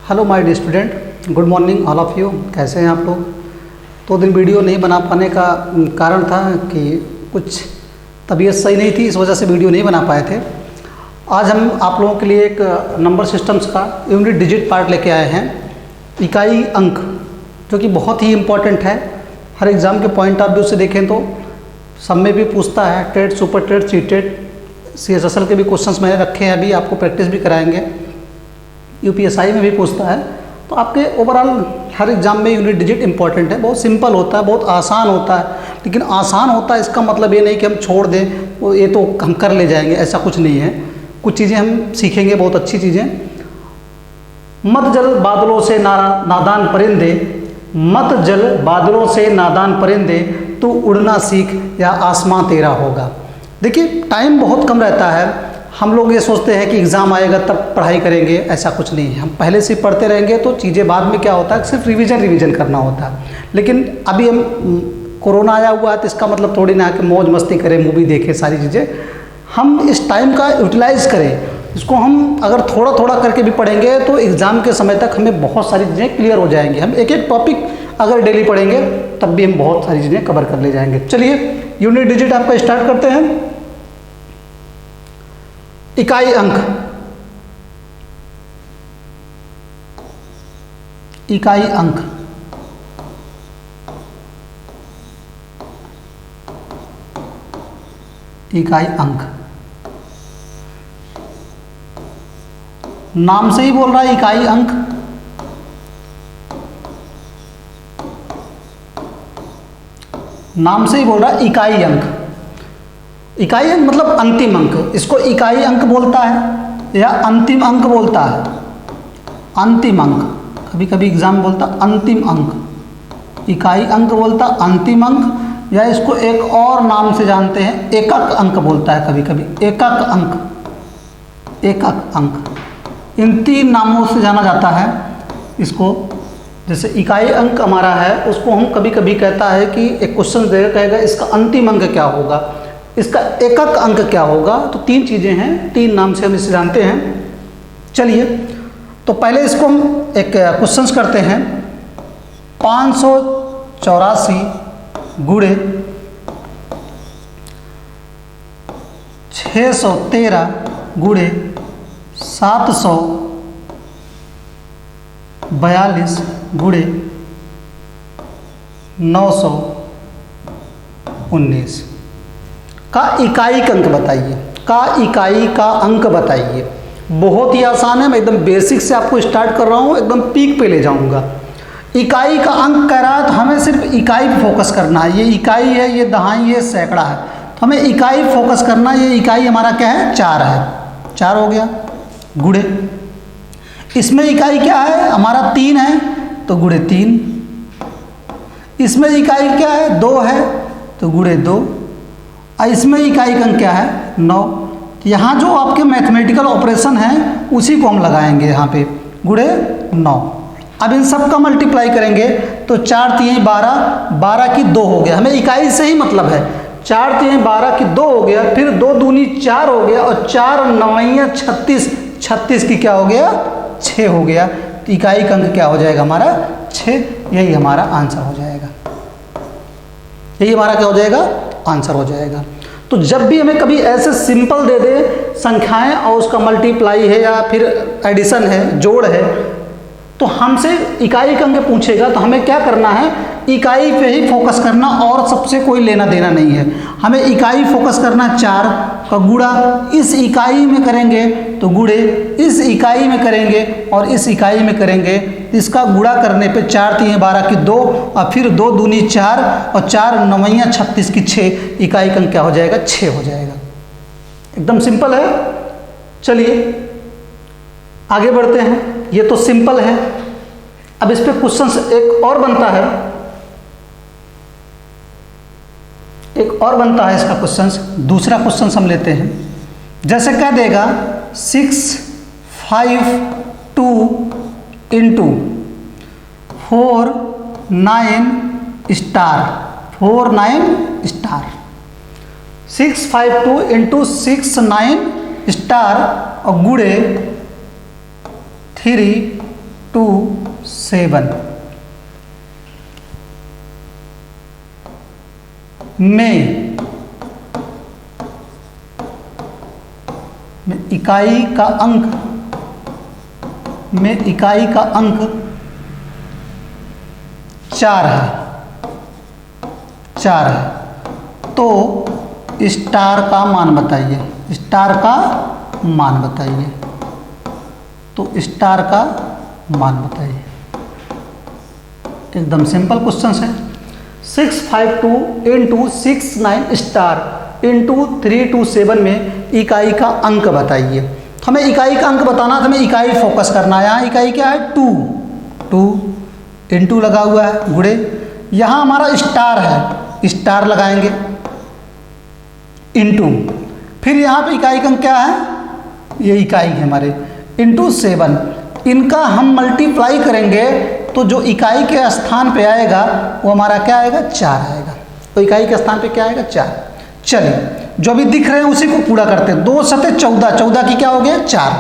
Hello my dear student, good morning all of you. कैसे हैं आप लोग? तो दिन वीडियो नहीं बना पाने का कारण था कि कुछ तबीयत सही नहीं थी, इस वजह से वीडियो नहीं बना पाए थे। आज हम आप लोगों के लिए एक नंबर सिस्टम्स का यूनिट डिजिट पार्ट लेके आए हैं, इकाई अंक, जो कि बहुत ही इम्पोर्टेंट है। हर एग्ज़ाम के पॉइंट ऑफ व्यू से देखें तो सब में भी पूछता है, TET, super TET, C TET, CSSL के भी क्वेश्चंस मैंने रखे हैं, अभी आपको प्रैक्टिस भी कराएंगे। UPSI में भी पूछता है। तो आपके ओवरऑल हर एग्ज़ाम में यूनिट डिजिट इंपॉर्टेंट है। बहुत सिंपल होता है, बहुत आसान होता है, लेकिन आसान होता है इसका मतलब ये नहीं कि हम छोड़ दें, वो ये तो हम कर ले जाएंगे, ऐसा कुछ नहीं है। कुछ चीज़ें हम सीखेंगे, बहुत अच्छी चीज़ें। मत जल बादलों से नादान परिंदे, मत जल बादलों से नादान परिंदे, तू उड़ना सीख या आसमां तेरा होगा। देखिए, टाइम बहुत कम रहता है। हम लोग ये सोचते हैं कि एग्ज़ाम आएगा तब पढ़ाई करेंगे, ऐसा कुछ नहीं है। हम पहले से पढ़ते रहेंगे तो चीज़ें बाद में क्या होता है, सिर्फ रिवीजन करना होता है। लेकिन अभी हम कोरोना आया हुआ है तो इसका मतलब थोड़ी ना है कि मौज मस्ती करें, मूवी देखें, सारी चीज़ें। हम इस टाइम का यूटिलाइज़ करें, इसको हम अगर थोड़ा थोड़ा करके भी पढ़ेंगे तो एग्ज़ाम के समय तक हमें बहुत सारी चीज़ें क्लियर हो जाएंगी। हम एक एक टॉपिक अगर डेली पढ़ेंगे तब भी हम बहुत सारी चीज़ें कवर कर ले जाएंगे। चलिए, यूनिट डिजिट आपका स्टार्ट करते हैं। इकाई अंक, इकाई अंक, इकाई अंक, नाम से ही बोल रहा है इकाई अंक। नाम से ही बोल रहा है इकाई अंक। इकाई अंक मतलब अंतिम अंक, इसको इकाई अंक बोलता है या अंतिम अंक बोलता है। अंतिम अंक, कभी कभी एग्जाम बोलता अंतिम अंक, इकाई अंक बोलता अंतिम अंक, या इसको एक और नाम से जानते हैं, एकक अंक बोलता है कभी कभी, एकक अंक, एकक अंक। इन तीन नामों से जाना जाता है इसको। जैसे इकाई अंक हमारा है, उसको हम कभी कभी कहता है कि एक क्वेश्चन देगा, कहेगा इसका अंतिम अंक क्या होगा, इसका एकक अंक क्या होगा। तो तीन चीज़ें हैं, तीन नाम से हम इसे जानते हैं। चलिए, तो पहले इसको हम एक क्वेश्चंस करते हैं। 584 गुणे 613 गुणे 742 गुणे 919 का इकाई का अंक बताइए। का इकाई का अंक बताइए। बहुत ही आसान है, मैं एकदम बेसिक से आपको स्टार्ट कर रहा हूँ, एकदम पीक पे ले जाऊँगा। इकाई का अंक कह रहा है तो हमें सिर्फ इकाई पे फोकस करना है। ये इकाई है, ये दहाई है, सैकड़ा है, तो हमें इकाई फोकस करना है। ये इकाई हमारा क्या है, 4 है, 4 हो गया। गुणे, इसमें इकाई क्या है हमारा, 3 है, तो गुणे 3। इसमें इकाई क्या है, 2 है, तो गुणे 2। इसमें इकाई का अंक क्या है, 9। तो यहाँ जो आपके मैथमेटिकल ऑपरेशन है उसी को हम लगाएंगे यहाँ पे, गुणे 9। अब इन सब का मल्टीप्लाई करेंगे तो 4 3 12, 12 की 2 हो गया। हमें इकाई से ही मतलब है, 4 3 12 की 2 हो गया, फिर 2 दूनी 4 हो गया, और 4 9 36, 36 की क्या हो गया, 6 हो गया। तो इकाई का अंक क्या हो जाएगा हमारा, 6। यही हमारा आंसर हो जाएगा, यही हमारा क्या हो जाएगा, आंसर हो जाएगा। तो जब भी हमें कभी ऐसे सिंपल दे दे संख्याएं और उसका मल्टीप्लाई है या फिर एडिशन है, जोड़ है, तो हमसे इकाई का अंक पूछेगा तो हमें क्या करना है, इकाई पे ही फोकस करना, और सबसे कोई लेना देना नहीं है। हमें इकाई फोकस करना, 4 का गुणा इस इकाई में करेंगे तो गुणे इस इकाई में करेंगे और इस इकाई में करेंगे। इसका गुणा करने पे 4 3 12 की 2, और फिर 2 दूनी 4, और 4 9 36 की 6। इकाई का अंक क्या हो जाएगा, 6 हो जाएगा। एकदम सिंपल है। चलिए आगे बढ़ते हैं। ये तो सिंपल है। अब इस पे क्वेश्चन एक और बनता है, एक और बनता है इसका क्वेश्चन। दूसरा क्वेश्चन हम लेते हैं। जैसे कह देगा 6 5 2 into 4 9 star, 4 9 star, 6 5 2 into 6 9 star और गुणे 3 टू 7 में इकाई का अंक 4 है, तो स्टार का मान बताइए। एकदम सिंपल क्वेश्चन है। 652 इंटू 69 स्टार इंटू 327 में इकाई का अंक बताइए। हमें इकाई का अंक बताना है, तो हमें इकाई फोकस करना है। यहाँ इकाई क्या है? 2 इंटू लगा हुआ है गुणे, यहाँ हमारा स्टार है, स्टार लगाएंगे इंटू, फिर यहाँ पे इकाई का अंक क्या है? ये इकाई है हमारे, इंटू 7। इनका हम मल्टीप्लाई करेंगे तो जो इकाई के स्थान पे आएगा वो हमारा क्या आएगा? 4 आएगा। तो इकाई के स्थान पे क्या आएगा? 4। चलिए जो अभी दिख रहे हैं उसी को पूरा करते हैं। 2 सते 14, 14 की क्या हो गया? 4।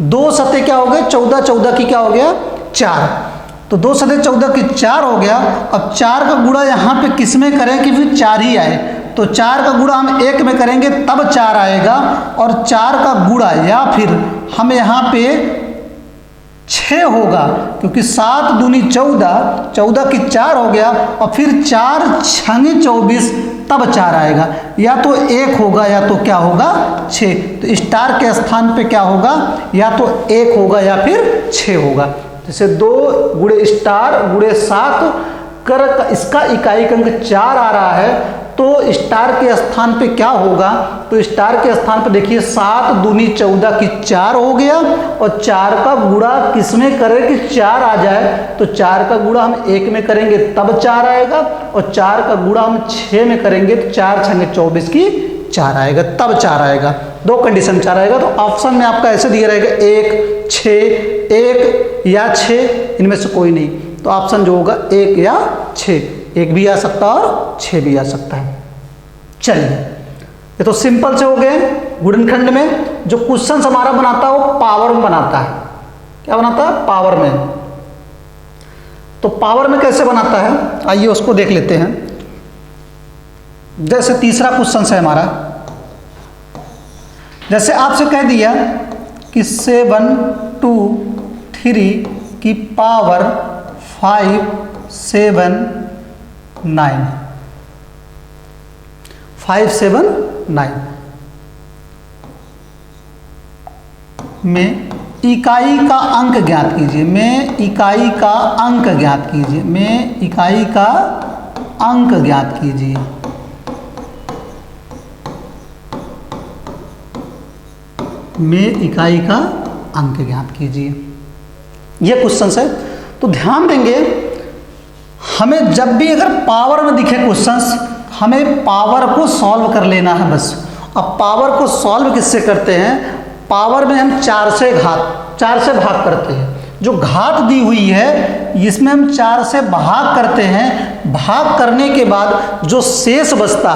2 सते क्या हो गए? 14, 14 की क्या हो गया? 4। तो 2 सते 14 की 4 हो गया। अब 4 का गुणा यहाँ पे किस में करें कि फिर 4 ही आए? तो 4 का गुणा हम 1 में करेंगे तब 4 आएगा, और 4 का गुणा या फिर हम यहाँ पे 6 होगा, क्योंकि 7 दूनी 14, 14 की 4 हो गया, और फिर 4 छंगे 24 तब 4 आएगा। या तो 1 होगा या तो क्या होगा? 6। तो स्टार के स्थान पे क्या होगा? या तो 1 होगा या फिर 6 होगा। जैसे 2 गुणे स्टार गुणे 7 कर इसका इकाई का अंक 4 आ रहा है, तो स्टार के स्थान पे क्या होगा? तो स्टार के स्थान पे देखिए 7 दूनी 14 की 4 हो गया, और 4 का गुणा किस में करें कि 4 आ जाए? तो 4 का गुणा हम 1 में करेंगे तब 4 आएगा, और 4 का गुणा हम 6 में करेंगे तो 4 छंगे 24 की 4 आएगा, तब 4 आएगा। 2 कंडीशन 4 आएगा। तो ऑप्शन में आपका ऐसे दिया रहेगा 1, 6, 1 या 6, इनमें से कोई नहीं। तो ऑप्शन जो होगा 1 या 6, 1 भी आ सकता है और 6 भी आ सकता है। चलिए ये तो सिंपल से हो गए। गुणनखंड में जो क्वेश्चन हमारा बनाता है वो पावर में बनाता है। क्या बनाता है? पावर में। तो पावर में कैसे बनाता है, आइए उसको देख लेते हैं। जैसे तीसरा क्वेश्चन है हमारा, जैसे आपसे कह दिया कि 723 की पावर 579 में इकाई का अंक ज्ञात कीजिए। में इकाई का अंक ज्ञात कीजिए। ये क्वेश्चन है। तो ध्यान देंगे, हमें जब भी अगर पावर में दिखे क्वेश्चंस, हमें पावर को सॉल्व कर लेना है बस। अब पावर को सॉल्व किससे करते हैं? पावर में हम 4 से भाग करते हैं। जो घात दी हुई है इसमें हम 4 से भाग करते हैं। भाग करने के बाद जो शेष बचता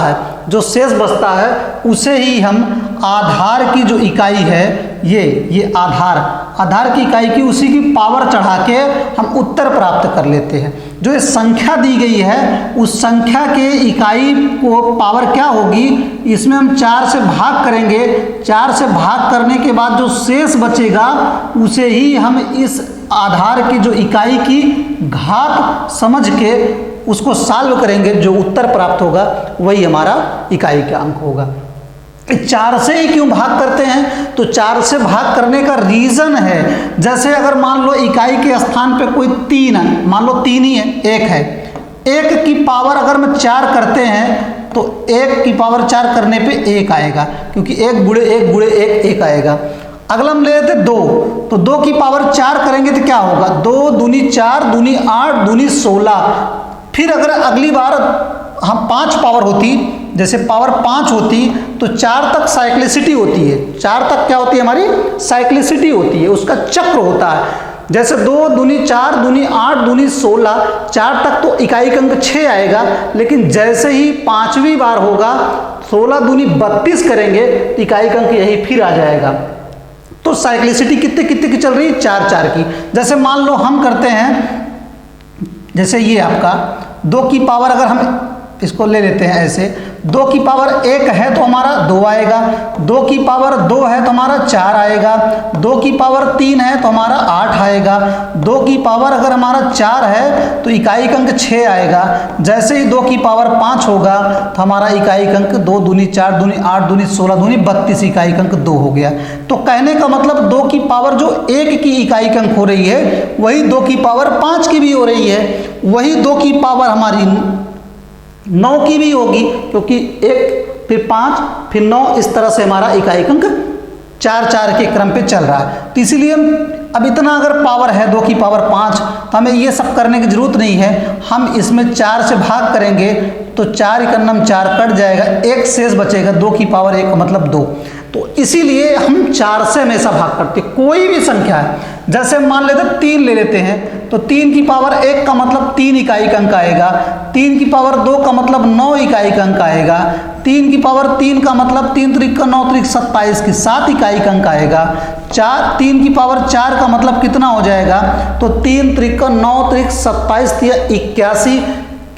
है उसे ही हम आधार की जो इकाई है, ये आधार की इकाई की उसी की पावर चढ़ा के हम उत्तर प्राप्त कर लेते हैं। जो ये संख्या दी गई है उस संख्या के इकाई को पावर क्या होगी, इसमें हम 4 से भाग करेंगे। 4 से भाग करने के बाद जो शेष बचेगा उसे ही हम इस आधार की जो इकाई की घात समझ के उसको सॉल्व करेंगे। जो उत्तर प्राप्त होगा वही हमारा इकाई का अंक होगा। 4 से ही क्यों भाग करते हैं? तो 4 से भाग करने का रीजन है, जैसे अगर मान लो इकाई के स्थान पे कोई 3 है, मान लो 3 ही है, 1 है, 1 की पावर अगर हम 4 करते हैं तो 1 की पावर 4 करने पे 1 आएगा, क्योंकि 1 गुणे 1 गुणे 1 1 आएगा। अगला हम ले लेते 2, तो 2 की पावर 4 करेंगे तो क्या होगा? 2 दूनी 4 दूनी 8 दूनी 16। फिर अगर अगली बार हम 5 पावर होती, जैसे पावर 5 होती तो 4 तक साइक्लिसिटी होती है। 4 तक क्या होती है? हमारी साइक्लिसिटी होती है, उसका चक्र होता है। जैसे 2 दूनी 4 दूनी 8 दूनी 16, 4 तक तो इकाई का अंक 6 आएगा, लेकिन जैसे ही 5वीं बार होगा 16 दूनी 32 करेंगे तो इकाई का अंक यही फिर आ जाएगा तो साइक्लिसिटी कितने कितने की चल रही है, 4 4 की। जैसे मान लो हम करते हैं, जैसे ये आपका 2 की पावर, अगर हम इसको ले लेते हैं ऐसे, 2 की पावर 1 है तो हमारा 2 आएगा, 2 की पावर 2 है तो हमारा 4 आएगा, 2 की पावर 3 है तो हमारा 8 आएगा, 2 की पावर अगर हमारा 4 है तो इकाई अंक 6 आएगा। जैसे ही 2 की पावर 5 होगा तो हमारा इकाई अंक 2 दूनी 4 दूनी 8 दूनी 16 दूनी 32 इकाई अंक 2 हो गया। तो कहने का मतलब 2 की पावर जो 1 की इकाई अंक हो रही है वही 2 की पावर 5 की भी हो रही है, वही 2 की पावर हमारी 9 की भी होगी, क्योंकि 1 फिर 5 फिर 9, इस तरह से हमारा इकाई अंक 4 4 के क्रम पे चल रहा है। तो इसीलिए अब इतना अगर पावर है 2 की पावर 5 तो हमें ये सब करने की जरूरत नहीं है। हम इसमें 4 से भाग करेंगे तो 4 एकन्नम 4 कट जाएगा, 1 शेष बचेगा, 2 की पावर 1 मतलब 2। तो इसीलिए हम 4 से हमेशा भाग करते हैं। कोई भी संख्या है, जैसे मान लेते 3 ले लेते हैं तो 3 की पावर 1 का मतलब 3 इकाई अंक आएगा, 3 की पावर 2 का मतलब 9 इकाई अंक आएगा, 3 की पावर 3 का मतलब 3 त्रिक का 9 त्रिक 27 की 7 इकाई अंक आएगा, 3 की पावर 4 का मतलब कितना हो जाएगा, तो 3 त्रिक का 9 त्रिक 27 81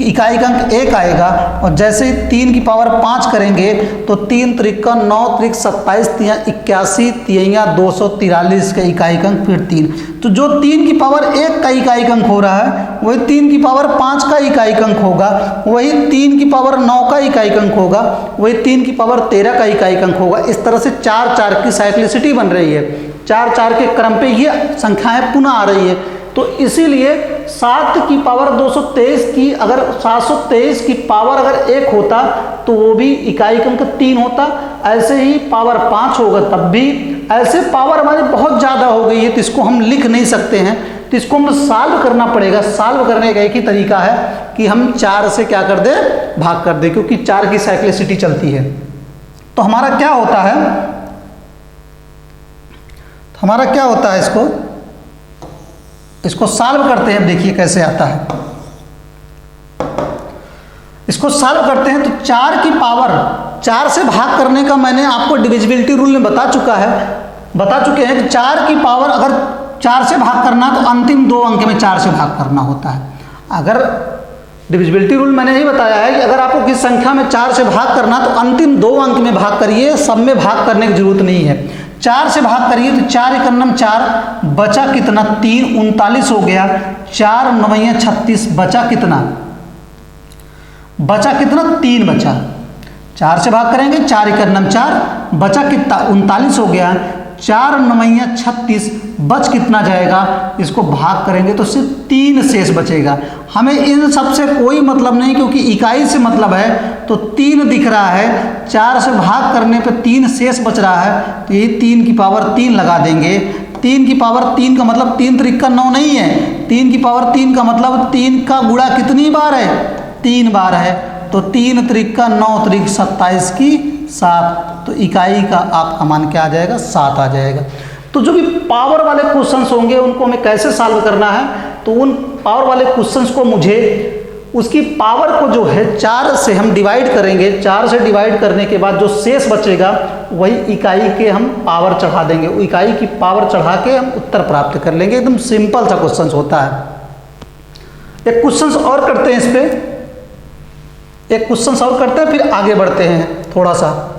इकाई अंक 1 आएगा। और जैसे ही 3 की पावर 5 करेंगे तो 3 त्रिक का 9 त्रिक 27 81 तिया 243 का इकाई अंक फिर 3। तो जो 3 की पावर 1 का इकाई अंक हो रहा है वही 3 की पावर 5 का इकाई अंक होगा, वही 3 की पावर 9 का इकाई अंक होगा, वही 3 की पावर 13 का इकाई अंक होगा। इस तरह से 4 4 की साइक्लिसिटी बन रही है, 4 4 के क्रम पे ये संख्याएं पुनः आ रही है। तो इसीलिए 7 की पावर 223 की, अगर 723 की पावर अगर 1 होता तो वो भी इकाई अंक 3 होता, ऐसे ही पावर 5 होगा तब भी। ऐसे पावर हमारी बहुत ज़्यादा हो गई है तो इसको हम लिख नहीं सकते हैं, तो इसको हम सॉल्व करना पड़ेगा। सॉल्व करने का एक ही तरीका है कि हम 4 से क्या कर दें, भाग कर दें, क्योंकि 4 की साइक्लिसिटी चलती है। तो हमारा क्या होता है, इसको सॉल्व करते हैं। देखिए कैसे आता है, इसको सॉल्व करते हैं तो 4 की पावर 4 से भाग करने का मैंने आपको डिविजिबिलिटी रूल में बता चुके हैं कि 4 की पावर अगर 4 से भाग करना तो अंतिम 2 अंक में 4 से भाग करना होता है। अगर डिविजिबिलिटी रूल मैंने यही बताया है कि अगर आपको किसी संख्या में 4 से भाग करना तो अंतिम 2 अंक में भाग करिए, सब में भाग करने की जरूरत नहीं है। 4 से भाग करिए तो 4 एकन्नम 4 बचा कितना, 3 39 हो गया, 4 9 36 बचा कितना 3 बचा। 4 से भाग करेंगे, 4 एकन्नम 4 बचा कितना 39 हो गया, 4 9 36 बच कितना जाएगा, इसको भाग करेंगे तो सिर्फ 3 शेष बचेगा। हमें इन सब से कोई मतलब नहीं, क्योंकि इकाई से मतलब है। तो 3 दिख रहा है, 4 से भाग करने पे 3 शेष बच रहा है, तो ये 3 की पावर 3 लगा देंगे। 3 की पावर 3 का मतलब 3 त्रिक का 9 नहीं है, 3 की पावर 3 का मतलब 3 का गुणा कितनी बार है, 3 बार है। तो 3 त्रिक का 9 त्रिक 27 की 7, तो इकाई का आपका मान क्या आ जाएगा, 7 आ जाएगा। तो जो भी पावर वाले क्वेश्चंस होंगे उनको हमें कैसे सॉल्व करना है, तो उन पावर वाले क्वेश्चंस को मुझे उसकी पावर को जो है 4 से हम डिवाइड करेंगे। 4 से डिवाइड करने के बाद जो शेष बचेगा वही इकाई के हम पावर चढ़ा देंगे, इकाई की पावर चढ़ा के हम उत्तर प्राप्त कर लेंगे। एकदम सिंपल सा क्वेश्चन होता है। एक क्वेश्चन और करते हैं, इस पे एक क्वेश्चन सॉल्व करते हैं, फिर आगे बढ़ते हैं थोड़ा सा।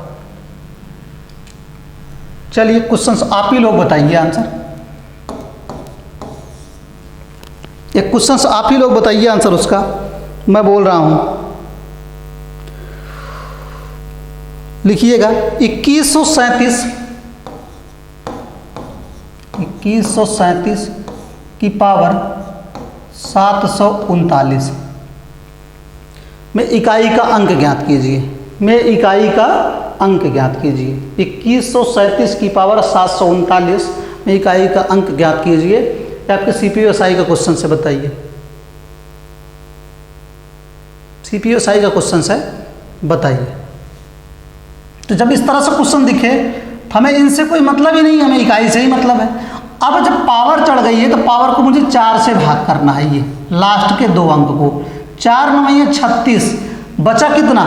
चलिए क्वेश्चन आप ही लोग बताइए आंसर, एक क्वेश्चन आप ही लोग बताइए आंसर उसका, मैं बोल रहा हूं। लिखिएगा 2137 की पावर 739 में इकाई का अंक ज्ञात कीजिए। 2137 की पावर 739 में इकाई का अंक ज्ञात कीजिए। आपके CPSI का क्वेश्चन से बताइए, CPSI का क्वेश्चन है, बताइए। तो जब इस तरह से क्वेश्चन दिखे तो हमें इनसे कोई मतलब ही नहीं, हमें इकाई से ही मतलब है। अब जब पावर चढ़ गई है तो पावर को मुझे 4 से भाग करना है, ये लास्ट के 2 अंक को। 4 9 36 बचा कितना,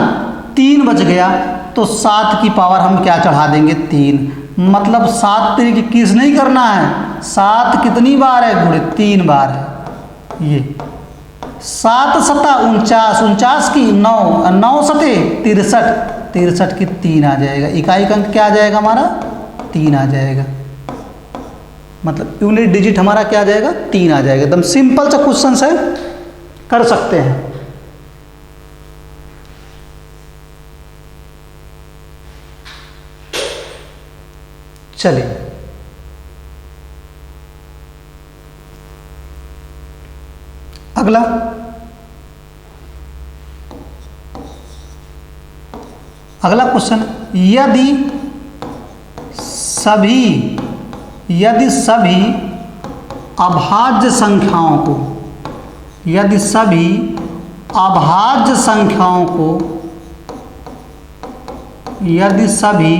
3 बच गया, तो 7 की पावर हम क्या चढ़ा देंगे, 3 मतलब 7 3 21 नहीं करना है, 7 कितनी बार है गुणे 3 बार है। ये 7 सता 49, 49 की 9, 9 सते 63, 63 की 3 आ जाएगा। इकाई का अंक क्या आ जाएगा हमारा 3 आ जाएगा, मतलब यूनिट डिजिट हमारा क्या आ जाएगा 3 आ जाएगा। एकदम सिंपल सा क्वेश्चन है, कर सकते हैं। चलिए अगला, अगला क्वेश्चन, यदि सभी अभाज्य संख्याओं को, यदि सभी अभाज्य संख्याओं को, यदि सभी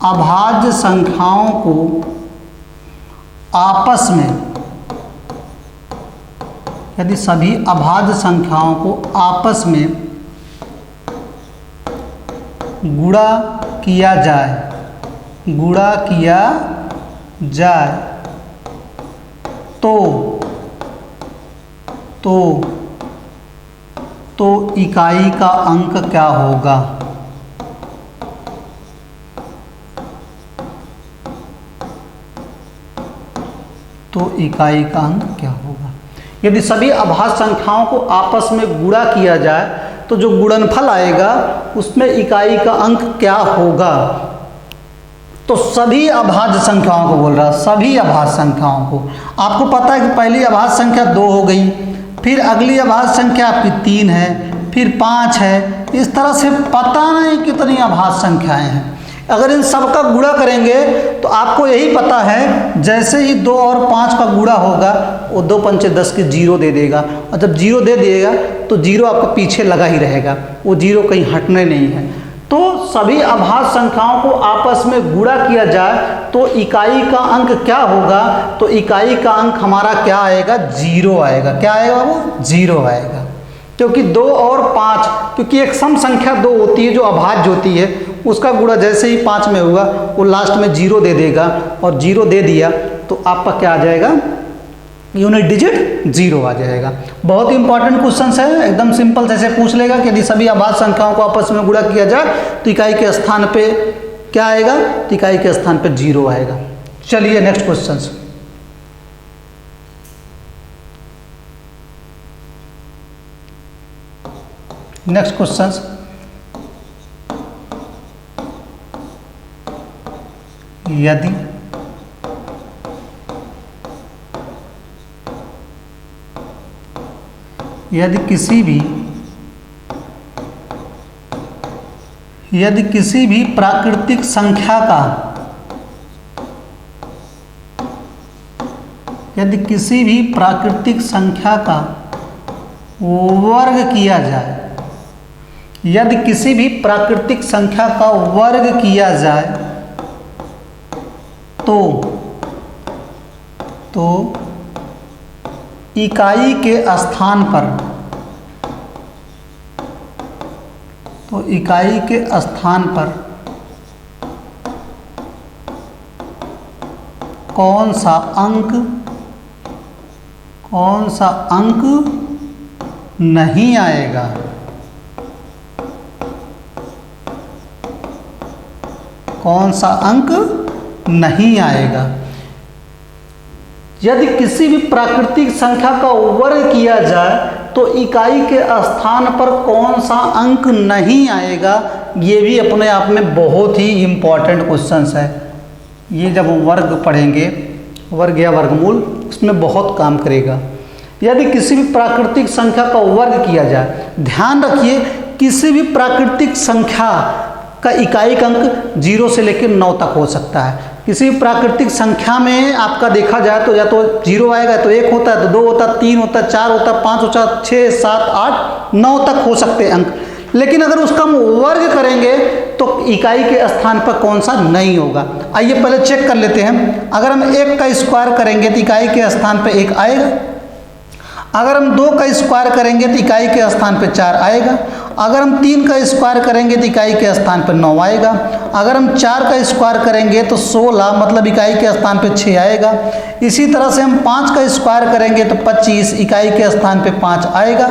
अभाज्य संख्याओं को आपस में, यदि सभी अभाज्य संख्याओं को आपस में गुणा किया जाए, गुणा किया जाए तो इकाई का अंक क्या होगा? तो इकाई का अंक क्या होगा? यदि सभी अभाज्य संख्याओं को आपस में गुणा किया जाए तो जो गुणनफल आएगा उसमें इकाई का अंक क्या होगा? तो सभी अभाज्य संख्याओं को बोल रहा, सभी अभाज्य संख्याओं को। आपको पता है कि पहली अभाज्य संख्या 2 हो गई, फिर अगली अभाज्य संख्या आपकी 3 है, फिर 5 है, इस तरह से पता नहीं कितनी अभाज्य संख्याएं हैं। अगर इन सब का गुणा करेंगे तो आपको यही पता है, जैसे ही 2 और 5 का गुणा होगा वो 2 पंचे 10 के 0 दे देगा, और जब 0 दे देगा तो 0 आपको पीछे लगा ही रहेगा, वो 0 कहीं हटने नहीं है। तो सभी अभाज्य संख्याओं को आपस में गुणा किया जाए तो इकाई का अंक क्या होगा? तो इकाई का अंक हमारा क्या आएगा? 0 आएगा। क्या आएगा वो? 0 आएगा, क्योंकि 2 और 5, क्योंकि एक सम संख्या 2 होती है जो अभाज्य होती है, उसका गुणा जैसे ही 5 में होगा वो लास्ट में 0 दे देगा, और 0 दे दिया तो आपका क्या आ जाएगा? यूनिट डिजिट 0 आ जाएगा। बहुत ही इंपॉर्टेंट क्वेश्चन है, एकदम सिंपल जैसे पूछ लेगा कि यदि सभी अभाज्य संख्याओं को आपस में गुणा किया जाए तो इकाई के स्थान पे क्या आएगा? तो इकाई के स्थान पे 0 आएगा। चलिए नेक्स्ट क्वेश्चन, नेक्स्ट क्वेश्चन, यदि किसी भी प्राकृतिक संख्या का, यदि किसी भी प्राकृतिक संख्या का वर्ग किया जाए, यदि किसी भी प्राकृतिक संख्या का वर्ग किया जाए तो इकाई के स्थान पर, तो इकाई के स्थान पर कौन सा अंक नहीं आएगा? कौन सा अंक नहीं आएगा? यदि किसी भी प्राकृतिक संख्या का वर्ग किया जाए तो इकाई के स्थान पर कौन सा अंक नहीं आएगा? ये भी अपने आप में बहुत ही इम्पॉर्टेंट क्वेश्चन है। ये जब वर्ग पढ़ेंगे, वर्ग या वर्गमूल, उसमें बहुत काम करेगा। यदि किसी भी प्राकृतिक संख्या का वर्ग किया जाए, ध्यान रखिए किसी भी प्राकृतिक संख्या का इकाई का अंक 0 से लेकर 9 तक हो सकता है। किसी प्राकृतिक संख्या में आपका देखा जाए तो या तो 0 आएगा, तो 1 होता है, तो 2 होता है, 3 होता है, 4 होता है, 5 होता है, 6 7 8 9 तक हो सकते हैं अंक। लेकिन अगर उसका हम वर्ग करेंगे तो इकाई के स्थान पर कौन सा नहीं होगा? आइए पहले चेक कर लेते हैं। अगर हम 1 का स्क्वायर करेंगे तो इकाई के स्थान पर 1 आएगा। अगर हम 2 का स्क्वायर करेंगे तो इकाई के स्थान पे 4 आएगा। अगर हम 3 का स्क्वायर करेंगे तो इकाई के स्थान पर 9 आएगा। अगर हम 4 का स्क्वायर करेंगे तो 16 मतलब इकाई के स्थान पे 6 आएगा। इसी तरह से हम 5 का स्क्वायर करेंगे तो 25 इकाई के स्थान पे 5 आएगा।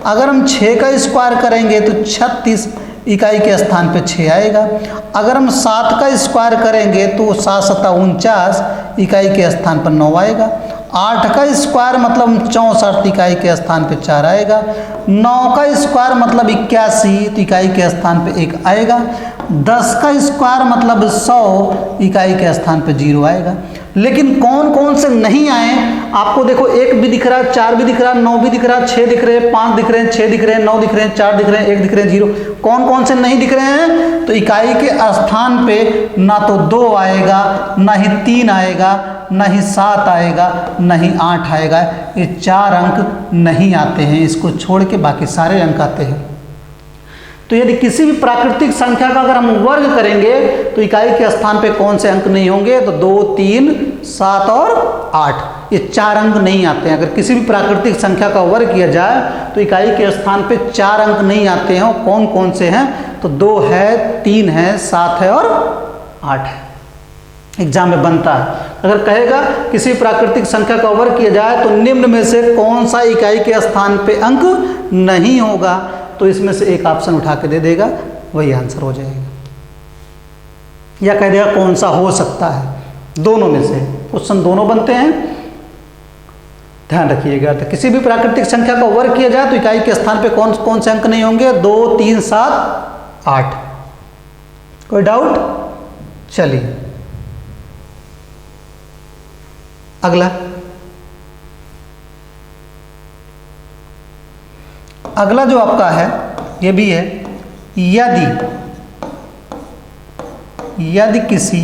अगर हम 6 का स्क्वायर करेंगे तो 36 इकाई के स्थान पे 6 आएगा। अगर हम 7 का स्क्वायर करेंगे तो 7 सत्ता 49 इकाई के स्थान पर 9 आएगा। 8 का स्क्वायर मतलब 64 इकाई के स्थान पे 4 आएगा। 9 का स्क्वायर मतलब 81 तो इकाई के स्थान पे 1 आएगा। 10 का स्क्वायर मतलब 100 इकाई के स्थान पे 0 आएगा। लेकिन कौन कौन से नहीं आए आपको देखो, 1 भी दिख रहा है, 4 भी दिख रहा है, 9 भी दिख रहा है, 6 दिख रहे हैं, 5 दिख रहे हैं, 6 दिख रहे हैं, 9 दिख रहे हैं, 4 दिख रहे हैं, 1 दिख रहे हैं, 0। कौन कौन से नहीं दिख रहे हैं? तो इकाई के स्थान पे ना तो 2 आएगा, ना ही 3 आएगा, ना ही 7 आएगा, ना ही 8 आएगा। ये 4 अंक नहीं आते हैं, इसको छोड़ के बाकी सारे अंक आते हैं। तो यदि किसी भी प्राकृतिक संख्या का अगर हम वर्ग करेंगे तो इकाई के स्थान पे कौन से अंक नहीं होंगे? तो 2, 3, 7 और 8, ये 4 अंक नहीं आते हैं। अगर किसी भी प्राकृतिक संख्या का वर्ग किया जाए तो इकाई के स्थान पे 4 अंक नहीं आते हैं। कौन कौन से हैं? तो 2 है, 3 है, 7 है और 8 है। एग्जाम में बनता है, अगर कहेगा किसी प्राकृतिक संख्या का वर्ग किया जाए तो निम्न में से कौन सा इकाई के स्थान पे अंक नहीं होगा, तो इसमें से एक ऑप्शन उठा के दे देगा, वही आंसर हो जाएगा। या कह देगा कौन सा हो सकता है, दोनों में से। क्वेश्चन दोनों बनते हैं, ध्यान रखिएगा। तो किसी भी प्राकृतिक संख्या का वर्ग किया जाए तो इकाई के स्थान पे कौन कौन से अंक नहीं होंगे? 2, 3, 7, 8। कोई डाउट? चलिए अगला। अगला जो आपका है ये भी है, यदि किसी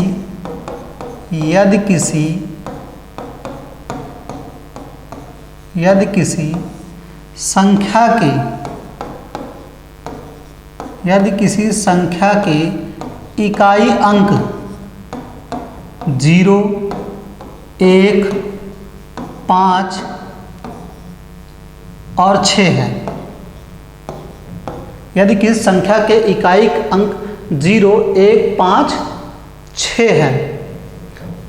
संख्या के इकाई अंक 0, 1, 5 और 6 है। यदि किसी संख्या के इकाई अंक 0, 1, 5, 6 है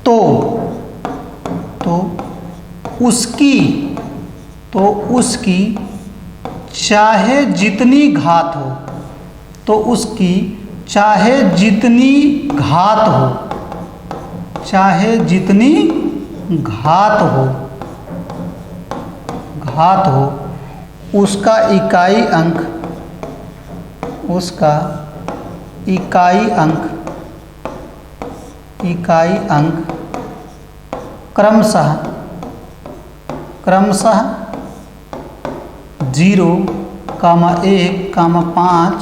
तो उसकी चाहे जितनी घात हो, उसका इकाई अंक क्रमशः 0, 1, 5,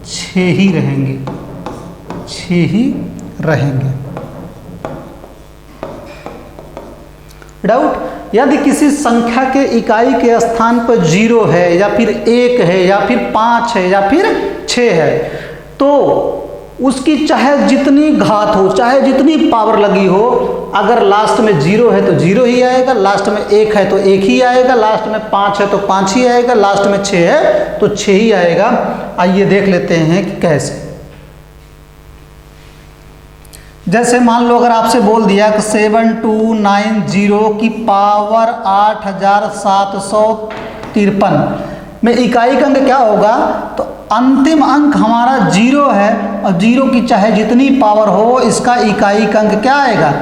6 ही रहेंगे। डाउट? यदि किसी संख्या के इकाई के स्थान पर 0 है या फिर 1 है या फिर 5 है या फिर 6 है तो उसकी चाहे जितनी घात हो, चाहे जितनी पावर लगी हो, अगर लास्ट में 0 है तो 0 ही आएगा, लास्ट में 1 है तो 1 ही आएगा, लास्ट में 5 है तो 5 ही आएगा, लास्ट में 6 है तो 6 ही आएगा। आइए देख लेते हैं कि कैसे। जैसे मान लो अगर आपसे बोल दिया कि 7290 की पावर 8753 में इकाई का अंक क्या होगा? तो अंतिम अंक हमारा 0 है और 0 की चाहे जितनी पावर हो, इसका इकाई का अंक क्या आएगा?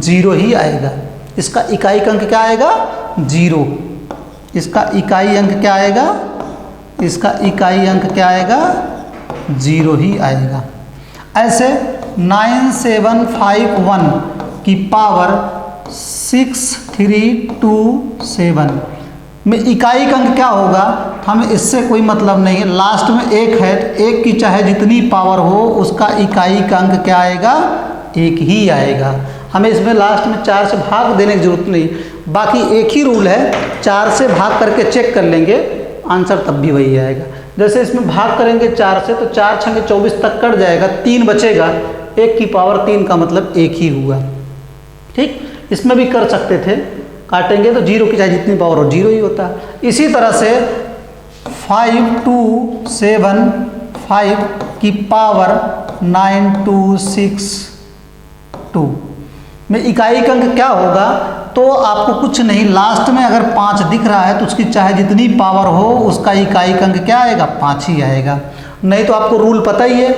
0 ही आएगा। इसका इकाई का अंक क्या आएगा? 0। इसका इकाई अंक क्या आएगा? 0 ही आएगा। ऐसे 9751 की पावर 6327 में इकाई का अंक क्या होगा? हमें इससे कोई मतलब नहीं है, लास्ट में 1 है तो 1 की चाहे जितनी पावर हो उसका इकाई का अंक क्या आएगा? 1 ही आएगा। हमें इसमें लास्ट में 4 से भाग देने की जरूरत नहीं, बाकी एक ही रूल है, 4 से भाग करके चेक कर लेंगे, आंसर तब भी वही आएगा। जैसे इसमें भाग करेंगे 4 से तो 4 छंगे 24 तक कट जाएगा, 3 बचेगा, 1 की पावर 3 का मतलब 1 ही हुआ। ठीक, इसमें भी कर सकते थे, काटेंगे तो 0 की चाहे जितनी पावर हो 0 ही होता है। इसी तरह से 5275 की पावर 9262 में इकाई का अंक क्या होगा? तो आपको कुछ नहीं, लास्ट में अगर 5 दिख रहा है तो उसकी चाहे जितनी पावर हो उसका इकाई का अंक क्या आएगा? 5 ही आएगा। नहीं तो आपको रूल पता ही है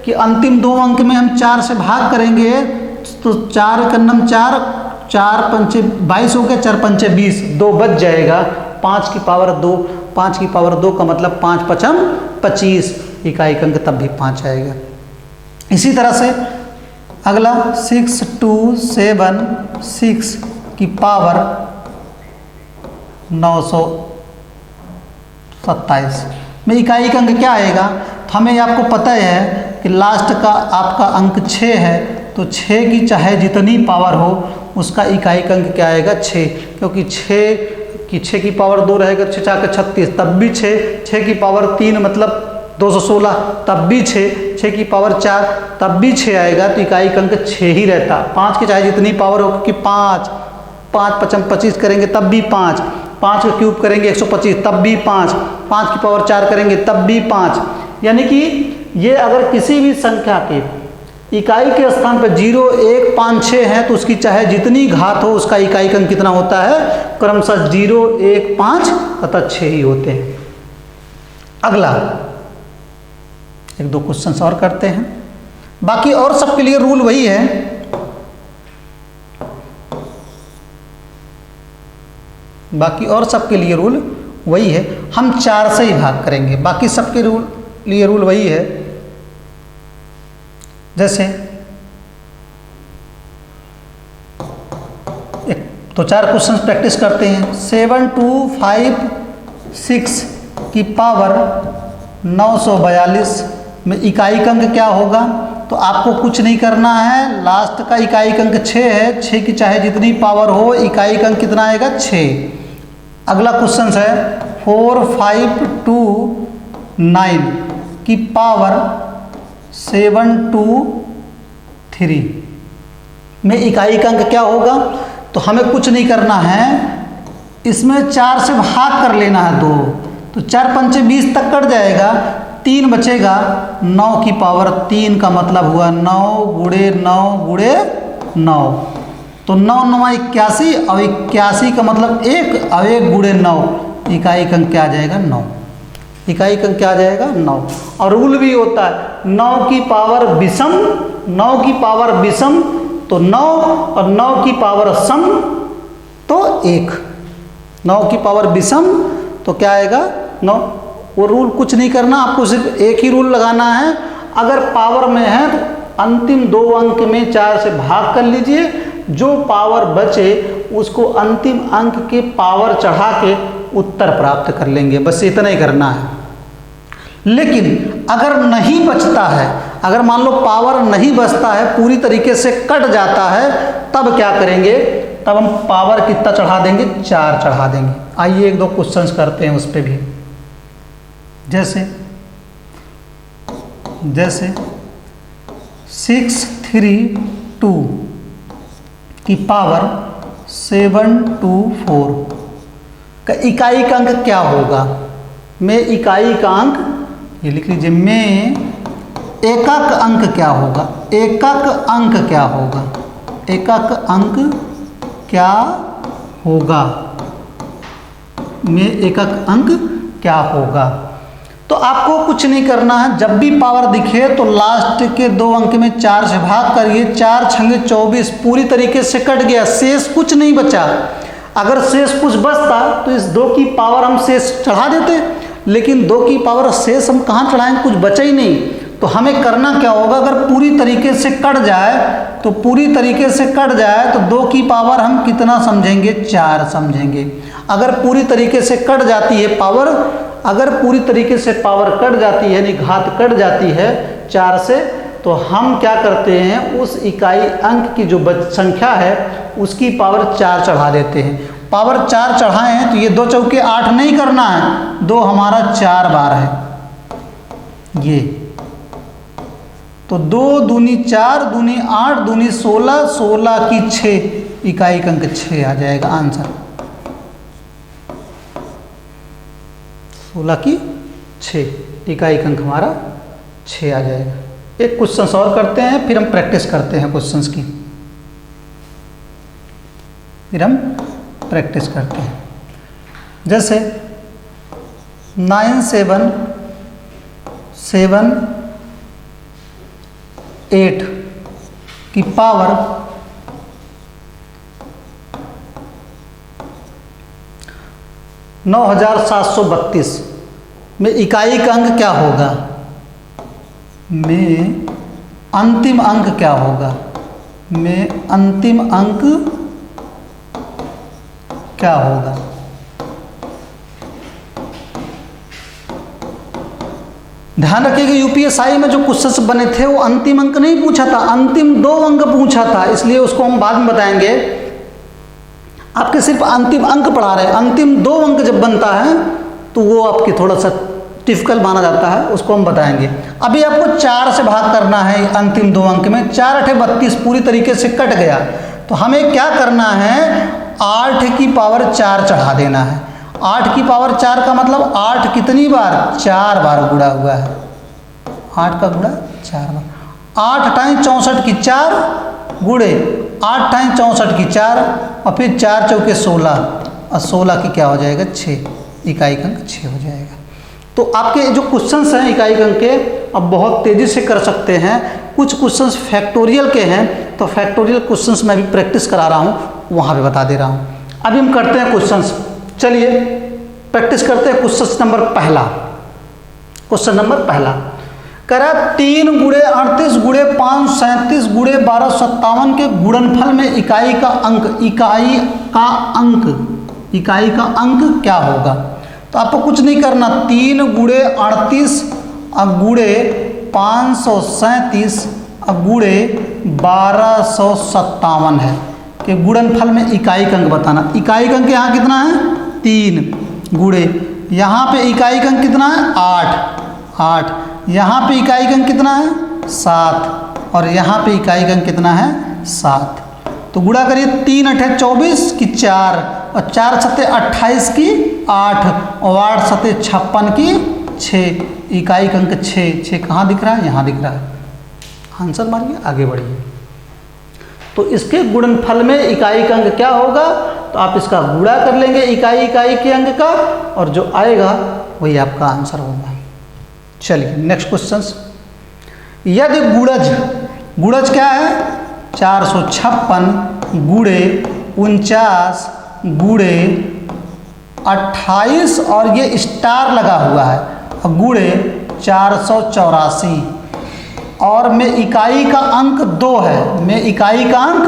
कि अंतिम 2 अंक में हम 4 से भाग करेंगे तो 4 का नम 4, 4 पंचे 22 हो गया, 4 पंचे 20, 2 बच जाएगा। 5 की पावर 2, 5 की पावर 2 का मतलब 5 पचम 25, इकाई का अंक तब भी 5 आएगा। इसी तरह से अगला 6276 की पावर 927 में इकाई का अंक क्या आएगा? तो हमें आपको पता है कि लास्ट का आपका अंक 6 है, तो 6 की चाहे जितनी पावर हो उसका इकाई का अंक क्या आएगा? 6, क्योंकि 6 की पावर 2 रहेगा, 6 4 36, तब भी 6 की पावर 3 मतलब 216, तब भी 6 की पावर 4 तब भी 6 आएगा, तो इकाई का अंक 6 ही रहता। 5 की चाहे जितनी पावर हो, क्योंकि 5 पचम 25 करेंगे तब भी 5 का क्यूब करेंगे 125 तब भी 5 की पावर 4 करेंगे तब भी 5। यानी कि ये अगर किसी भी संख्या के इकाई के स्थान पर 0 1 5 6 है तो उसकी चाहे जितनी घात हो उसका इकाई का अंक कितना होता है? क्रमशः 0 1 5 तथा 6 ही होते हैं। अगला 1-2 क्वेश्चन और करते हैं, बाकी और सबके लिए रूल वही है। बाकी और सबके लिए रूल वही है, हम 4 से ही भाग करेंगे, बाकी सबके लिए रूल वही है। जैसे तो 4 क्वेश्चन प्रैक्टिस करते हैं। 7256 की पावर 942 में इकाई का अंक क्या होगा? तो आपको कुछ नहीं करना है, लास्ट का इकाई का अंक 6 है, 6 की चाहे जितनी पावर हो इकाई का अंक कितना आएगा? 6। अगला क्वेश्चन है 4529 की पावर 723 में इकाई का अंक क्या होगा? तो हमें कुछ नहीं करना है, इसमें 4 से भाग कर लेना है 2, तो 4 पंचे 20 तक कट जाएगा, 3 बचेगा, 9 की पावर 3 का मतलब हुआ 9 गुणे 9 गुणे 9, तो 9 9 81, और 81 का मतलब 1, और 1 गुणे 9, इकाई का अंक क्या आ जाएगा? 9। इकाई का अंक क्या आ जाएगा? 9। और रूल भी होता है 9 की पावर विषम, 9 की पावर विषम तो 9, और 9 की पावर सम तो 1। 9 की पावर विषम तो क्या आएगा? 9। वो रूल कुछ नहीं करना, आपको सिर्फ एक ही रूल लगाना है। अगर पावर में है तो अंतिम 2 अंक में 4 से भाग कर लीजिए, जो पावर बचे उसको अंतिम अंक के पावर चढ़ा के उत्तर प्राप्त कर लेंगे, बस इतना ही करना है। लेकिन अगर नहीं बचता है, अगर मान लो पावर नहीं बचता है, पूरी तरीके से कट जाता है, तब क्या करेंगे? तब हम पावर कितना चढ़ा देंगे? 4 चढ़ा देंगे। आइए 1-2 क्वेश्चंस करते हैं उस पर भी। जैसे 632 की पावर 724 का इकाई का अंक क्या होगा? में इकाई का अंक ये लिख लीजिए, में एकक अंक क्या होगा? एकक अंक क्या होगा? एकक अंक क्या होगा? में एकक अंक क्या होगा? तो आपको कुछ नहीं करना है, जब भी पावर दिखे तो लास्ट के 2 अंक में 4 से भाग करिए, 4 छंगे 24 पूरी तरीके से कट गया, शेष कुछ नहीं बचा। अगर शेष कुछ बचता तो इस 2 की पावर हम शेष चढ़ा देते, लेकिन 2 की पावर शेष हम कहाँ चढ़ाएंगे? कुछ बचा ही नहीं। तो हमें करना क्या होगा? अगर पूरी तरीके से कट जाए तो पूरी तरीके से कट जाए तो 2 की पावर हम कितना समझेंगे? 4 समझेंगे। अगर पूरी तरीके से कट जाती है पावर, अगर पूरी तरीके से पावर कट जाती है यानी घात कट जाती है 4 से, तो हम क्या करते हैं? उस इकाई अंक की जो संख्या है उसकी पावर 4 चढ़ा देते हैं। पावर 4 चढ़ाए हैं तो ये 2 चौके 8 नहीं करना है, 2 हमारा 4 बार है ये, तो 2 दूनी 4 दूनी 8 दूनी 16, 16 की 6, इकाई का अंक 6 आ जाएगा आंसर। 16 की 6, इकाई अंक हमारा 6 आ जाएगा। एक क्वेश्चन और करते हैं, फिर हम प्रैक्टिस करते हैं क्वेश्चंस की, फिर हम प्रैक्टिस करते हैं। जैसे 9 7 7 8 की पावर 9732 में इकाई का अंक क्या होगा, में अंतिम अंक क्या होगा, में अंतिम अंक क्या होगा। ध्यान रखिएगा यूपीएसआई में जो क्वेश्चंस बने थे वो अंतिम अंक नहीं पूछा था, अंतिम 2 अंक पूछा था, इसलिए उसको हम बाद में बताएंगे। आपके सिर्फ अंतिम अंक पढ़ा रहे हैं, अंतिम 2 अंक जब बनता है तो वो आपकी थोड़ा सा डिफिकल्ट माना जाता है, उसको हम बताएंगे। अभी आपको 4 से भाग करना है अंतिम 2 अंक में, 4 8 32 पूरी तरीके से कट गया, तो हमें क्या करना है, 8 की पावर 4 चढ़ा देना है। 8 की पावर 4 का मतलब 8 कितनी बार, 4 बार गुणा हुआ है, 8 का गुणा 4 बार, 8 टाइम 64 की 4 गुणे 8 टाइम 64 की 4 और फिर 4 चौके 16 और 16 की क्या हो जाएगा 6, इकाई अंक 6 हो जाएगा। तो आपके जो क्वेश्चंस हैं इकाई अंक के अब बहुत तेज़ी से कर सकते हैं। कुछ क्वेश्चंस फैक्टोरियल के हैं, तो फैक्टोरियल क्वेश्चंस मैं भी प्रैक्टिस करा रहा हूँ, वहाँ पे बता दे रहा हूँ। अभी हम करते हैं क्वेश्चंस, चलिए प्रैक्टिस करते हैं। क्वेश्चन नंबर पहला, क्वेश्चन नंबर पहला कह रहा है 3 गुणे 38 गुणे 5 37 गुणे 1257 के गुणनफल में इकाई का अंक, इकाई का अंक क्या होगा। तो आपको कुछ नहीं करना, 3 गुणे 38 गुणे 537 गुणे 1257 है कि गुणनफल में इकाई का अंक बताना। इकाई का अंक यहाँ कितना है 3 गुणे, यहाँ पे इकाई का अंक कितना है 8, यहाँ पे इकाई का अंक कितना है 7 और यहाँ पे इकाई का अंक कितना है 7। तो गुणा करिए, 3 8 24 की 4 और 4 7 28 की 8 और 8 7 56 की 6, इकाई का अंक 6 कहाँ दिख रहा है, यहाँ दिख रहा है। आंसर मारिए, आगे बढ़िए। तो इसके गुणनफल में इकाई का अंक क्या होगा, तो आप इसका गुणा कर लेंगे इकाई के अंक का और जो आएगा वही आपका आंसर होगा। चलिए नेक्स्ट क्वेश्चन, यदि गुणज क्या है 456 गुणे 49 गुणे 28 और ये स्टार लगा हुआ है गुणे 484 और में इकाई का अंक 2 है, में इकाई का अंक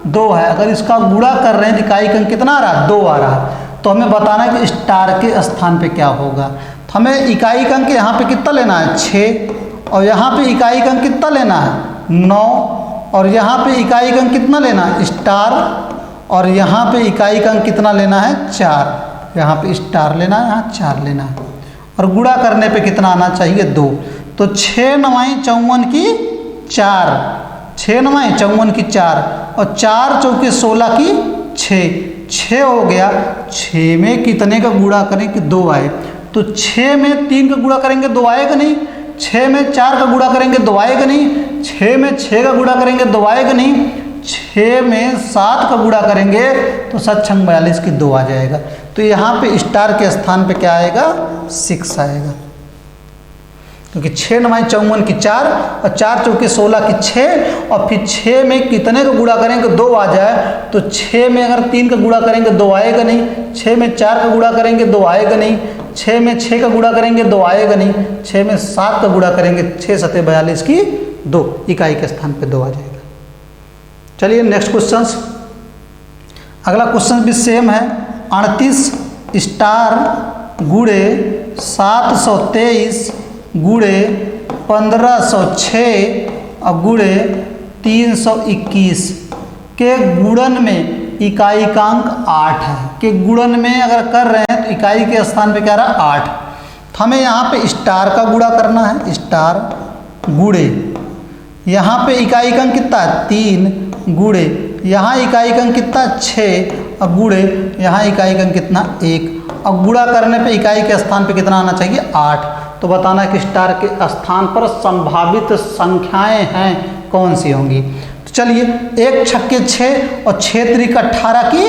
2 है। अगर इसका गुणा कर रहे हैं तो इकाई का अंक कितना आ रहा है 2 आ रहा है, तो हमें बताना है कि स्टार के स्थान पे क्या होगा। तो हमें इकाई का अंक यहाँ पे कितना लेना है 6 और यहाँ पे इकाई का अंक कितना लेना है 9 और यहाँ पे इकाई का अंक कितना लेना है स्टार और यहाँ पे इकाई का अंक कितना लेना है 4, यहाँ पे स्टार लेना है, यहाँ 4 लेना है और गुणा करने पे कितना आना चाहिए 2। तो 6 9 54 की 4, 6 9 54 की 4 और 4 चौके 16 की 6 हो गया। 6 में कितने का गुणा करें कि 2 आए, तो 6 में 3 का गुणा करेंगे 2 आएगा नहीं, 6 में 4 का गुणा करेंगे 2 आएगा नहीं, 6 में 6 का गुणा करेंगे 2 आएगा नहीं, 6 में 7 का गुणा करेंगे तो 7 6 42 की 2 आ जाएगा। तो यहाँ पे स्टार के स्थान पे क्या आएगा 6 आएगा, क्योंकि 6 9 54 की 4 और 4 चौके 16 की 6 और फिर 6 में कितने का गुणा करेंगे 2 आ जाए, तो 6 में अगर 3 का गुणा करेंगे 2 आएगा नहीं, 6 में 4 का गुणा करेंगे 2 आएगा नहीं, 6 में 6 का गुणा करेंगे 2 आएगा नहीं, 6 में 7 का गुणा करेंगे 6 7 42 की 2, इकाई के स्थान पे 2 आ जाएगा। चलिए नेक्स्ट क्वेश्चन, अगला क्वेश्चन भी सेम है। 38 स्टार गुणे 723 गुणे 1506 और गुणे 321 के गुणन में इकाई का अंक 8 है। के गुणन में अगर कर रहे हैं तो इकाई के स्थान पे क्या रहा 8, तो हमें यहाँ पे स्टार का गुणा करना है, स्टार गुणे यहाँ पे इकाई का अंक कितना है 3 गुणे यहाँ इकाई का अंक कितना 6 और गुणे यहाँ इकाई का अंक कितना 1 और गुणा करने पे इकाई के स्थान पे कितना आना चाहिए 8। तो बताना है कि स्टार के स्थान पर संभावित संख्याएं हैं कौन सी होंगी। तो चलिए 1 छक्के 6 और 6 त्रिक 18 की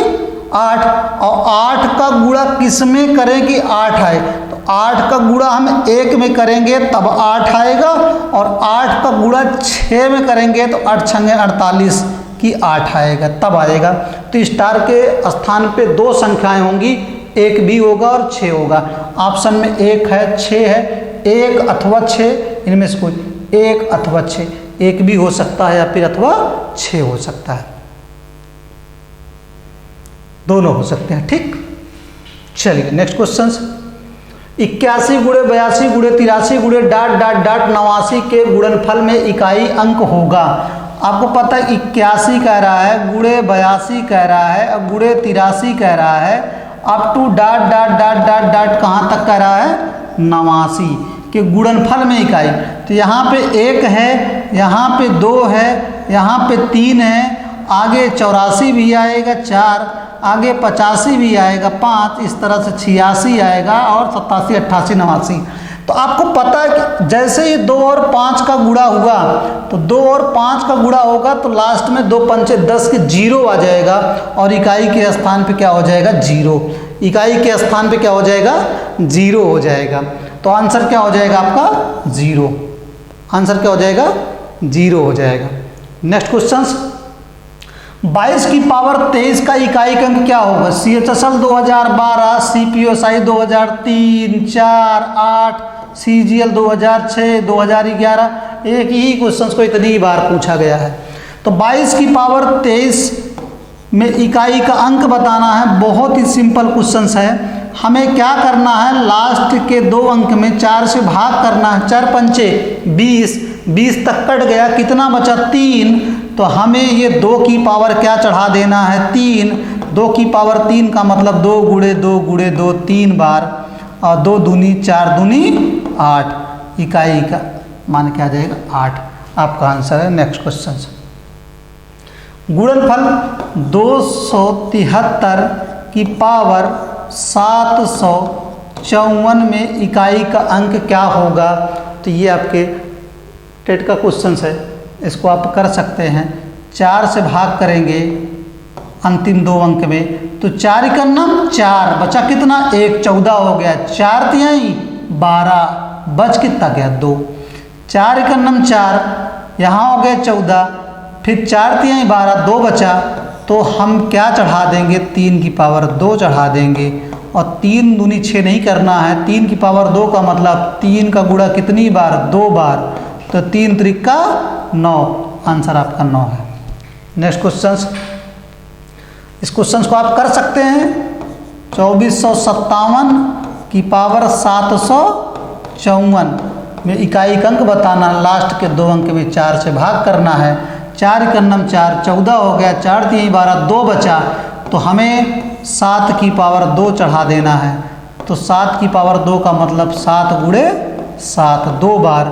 8, और 8 का गुणा किस में करें कि 8 आए। तो 8 का गुणा हम 1 में करेंगे तब 8 आएगा, और 8 का गुणा 6 में करेंगे तो 8 छंगे 48 की 8 आएगा, तब आएगा। तो स्टार के स्थान पे 2 संख्याएं होंगी, 1 भी होगा और 6 होगा। ऑप्शन में 1 है 6 है, 1 अथवा 6 इनमें से कोई 1 अथवा 6, 1 भी हो सकता है या फिर अथवा 6 हो सकता है, दोनों हो सकते हैं। ठीक, चलिए नेक्स्ट क्वेश्चन। 81 गुणे 82 गुणे 83 गुणे डाट डाट डाट 89 के गुणनफल में इकाई अंक होगा। आपको पता है 81 कह रहा है, गुणे 82 कह रहा है, और गुणे 83 कह रहा है, up to dot dot dot dot dot कहाँ तक कह रहा है 89 के गुणनफल में इकाई। तो यहाँ पे 1 है, यहाँ पे 2 है, यहाँ पे 3 है, आगे 84 भी आएगा 4, आगे 85 भी आएगा 5, इस तरह से 86 आएगा, और 87 88 89। तो आपको पता है कि जैसे ही 2 और 5 का गुणा हुआ, तो 2 और 5 का गुणा होगा तो लास्ट में 2 पंचे 10 के 0 आ जाएगा, और इकाई के स्थान पे क्या हो जाएगा 0। इकाई के स्थान पे क्या हो जाएगा 0 हो जाएगा। तो आंसर क्या हो जाएगा आपका 0। आंसर क्या हो जाएगा 0 हो जाएगा। Next question. 22 की पावर 23 का इकाई अंक क्या होगा। CHSL 2012, CPSI 2003, 4, 8, CGL 2006, 2011, एक ही क्वेश्चन को इतनी बार पूछा गया है। तो 22 की पावर 23 में इकाई का अंक बताना है। बहुत ही सिंपल क्वेश्चन है। हमें क्या करना है, लास्ट के 2 अंक में 4 से भाग करना है। 4 पंचे 20, 20 तक कट गया, कितना बचा 3। तो हमें ये 2 की पावर क्या चढ़ा देना है 3। 2 की पावर 3 का मतलब 2 गुणे 2 गुणे 2 3 बार, और 2 दूनी 4 दूनी 8, इकाई का मान क्या आ जाएगा 8। आपका आंसर है। Next question. गुणनफल 273 की पावर 754 में इकाई का अंक क्या होगा। तो ये आपके टेट का क्वेश्चन है, इसको आप कर सकते हैं। 4 से भाग करेंगे अंतिम 2 अंक में, तो 4 का नाम 4 बचा कितना 1, 14 हो गया। 4 तिहाई 12, बच कितना गया 2। 4 का नाम 4, यहाँ हो गया 14, फिर 4 तिहाई 12, 2 बचा। तो हम क्या चढ़ा देंगे 3 की पावर 2 चढ़ा देंगे, और 3 दूनी 6 नहीं करना है। 3 की पावर 2 का मतलब 3 का गुणा कितनी बार 2 बार, तो 3 त्रिक 9, आंसर आपका 9 है। Next question. इस क्वेश्चन को आप कर सकते हैं। 2457 की पावर 754 में इकाई का अंक बताना। लास्ट के 2 अंक में 4 से भाग करना है। 4 का नाम 4, 14 हो गया। 4 3 12, 2 बचा। तो हमें 7 की पावर 2 चढ़ा देना है। तो 7 की पावर 2 का मतलब 7 गुणे 7 2 बार,